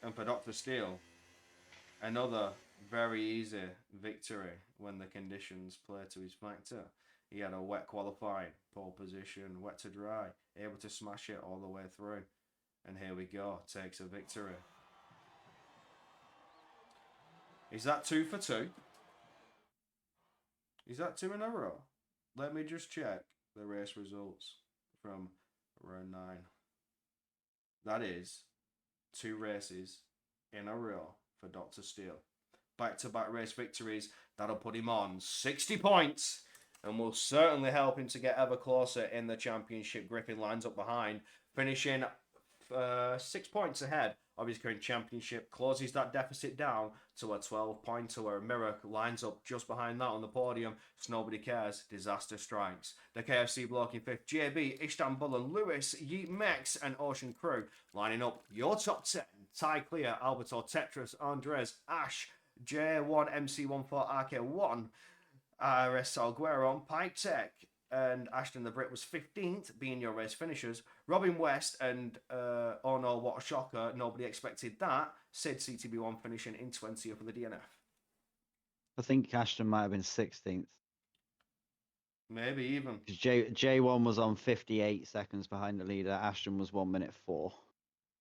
And for Dr. Steele, another very easy victory when the conditions play to his factor. He had a wet qualifying, pole position, wet to dry, able to smash it all the way through. And here we go, takes a victory. Is that 2 for 2? Is that 2 in a row? Let me just check the race results from round 9. That is 2 races in a row for Dr. Steele. Back-to-back race victories. That'll put him on 60 points and will certainly help him to get ever closer in the championship. Griffin lines up behind, finishing 6 points ahead of his current championship, closes that deficit down to a 12-pointer where Mirror lines up just behind that on the podium. So nobody cares. Disaster strikes. The KFC bloke in 5th, JB, Istanbul and Lewis, Yeet Max and Ocean Crew lining up your top 10. Ty Clear, Alberto Tetris, Andres, Ash, J1, MC14, RK1, RS Salguero, Pipe Tech, and Ashton the Brit was 15th, being your race finishers. Robin West and oh no, what a shocker, nobody expected that. Sid CTB1 finishing in 20th for the DNF. I think Ashton might have been 16th. Maybe even. Because J1 was on 58 seconds behind the leader. Ashton was 1 minute 4.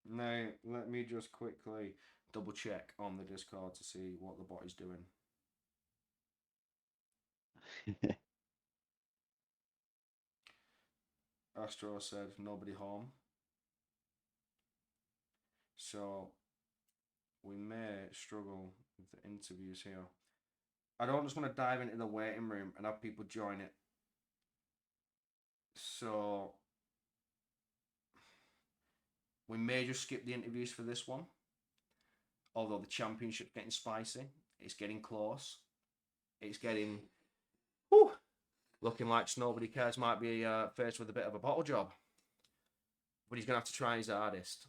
Now, let me just quickly double check on the Discord to see what the bot is doing. Astro said nobody home. So we may struggle with the interviews here. I don't just want to dive into the waiting room and have people join it. So we may just skip the interviews for this one. Although the championship's getting spicy. It's getting close. It's getting... Whew, looking like Nobody Cares might be faced with a bit of a bottle job. But he's going to have to try his hardest.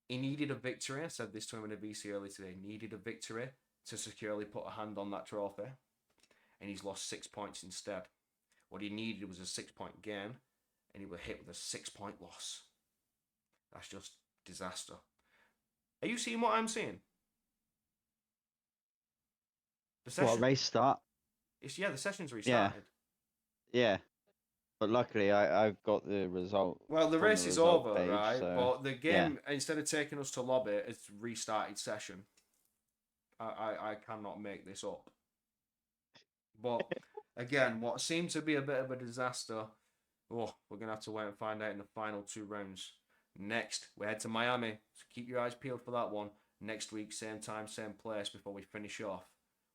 He needed a victory. I said this to him in a VC earlier today. He needed a victory to securely put a hand on that trophy. And he's lost 6 points instead. What he needed was a 6-point gain. And he was hit with a 6-point loss. That's just disaster. Are you seeing what I'm seeing? The session. What, race start? The session's restarted. Yeah. But luckily, I've got the result. Well, the race is over, page, right? so, But the game, instead of taking us to lobby, it's restarted session. I cannot make this up. But again, what seemed to be a bit of a disaster, we're going to have to wait and find out in the final 2 rounds. Next, we head to Miami, so keep your eyes peeled for that one. Next week, same time, same place, before we finish off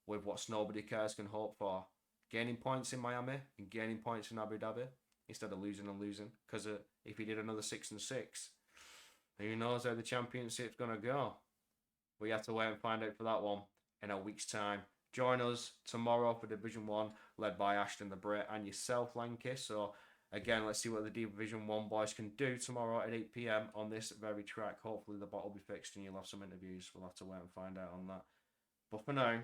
with what Nobody Cares can hope for. Gaining points in Miami and gaining points in Abu Dhabi instead of losing and losing. Because if he did another 6 and 6, who knows how the championship's going to go. We have to wait and find out for that one in a week's time. Join us tomorrow for Division 1, led by Ashton the Brit and yourself, Lanky. So, again, let's see what the Division 1 boys can do tomorrow at 8 p.m. on this very track. Hopefully the bot will be fixed and you'll have some interviews. We'll have to wait and find out on that. But for now,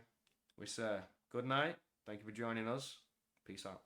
we say good night. Thank you for joining us. Peace out.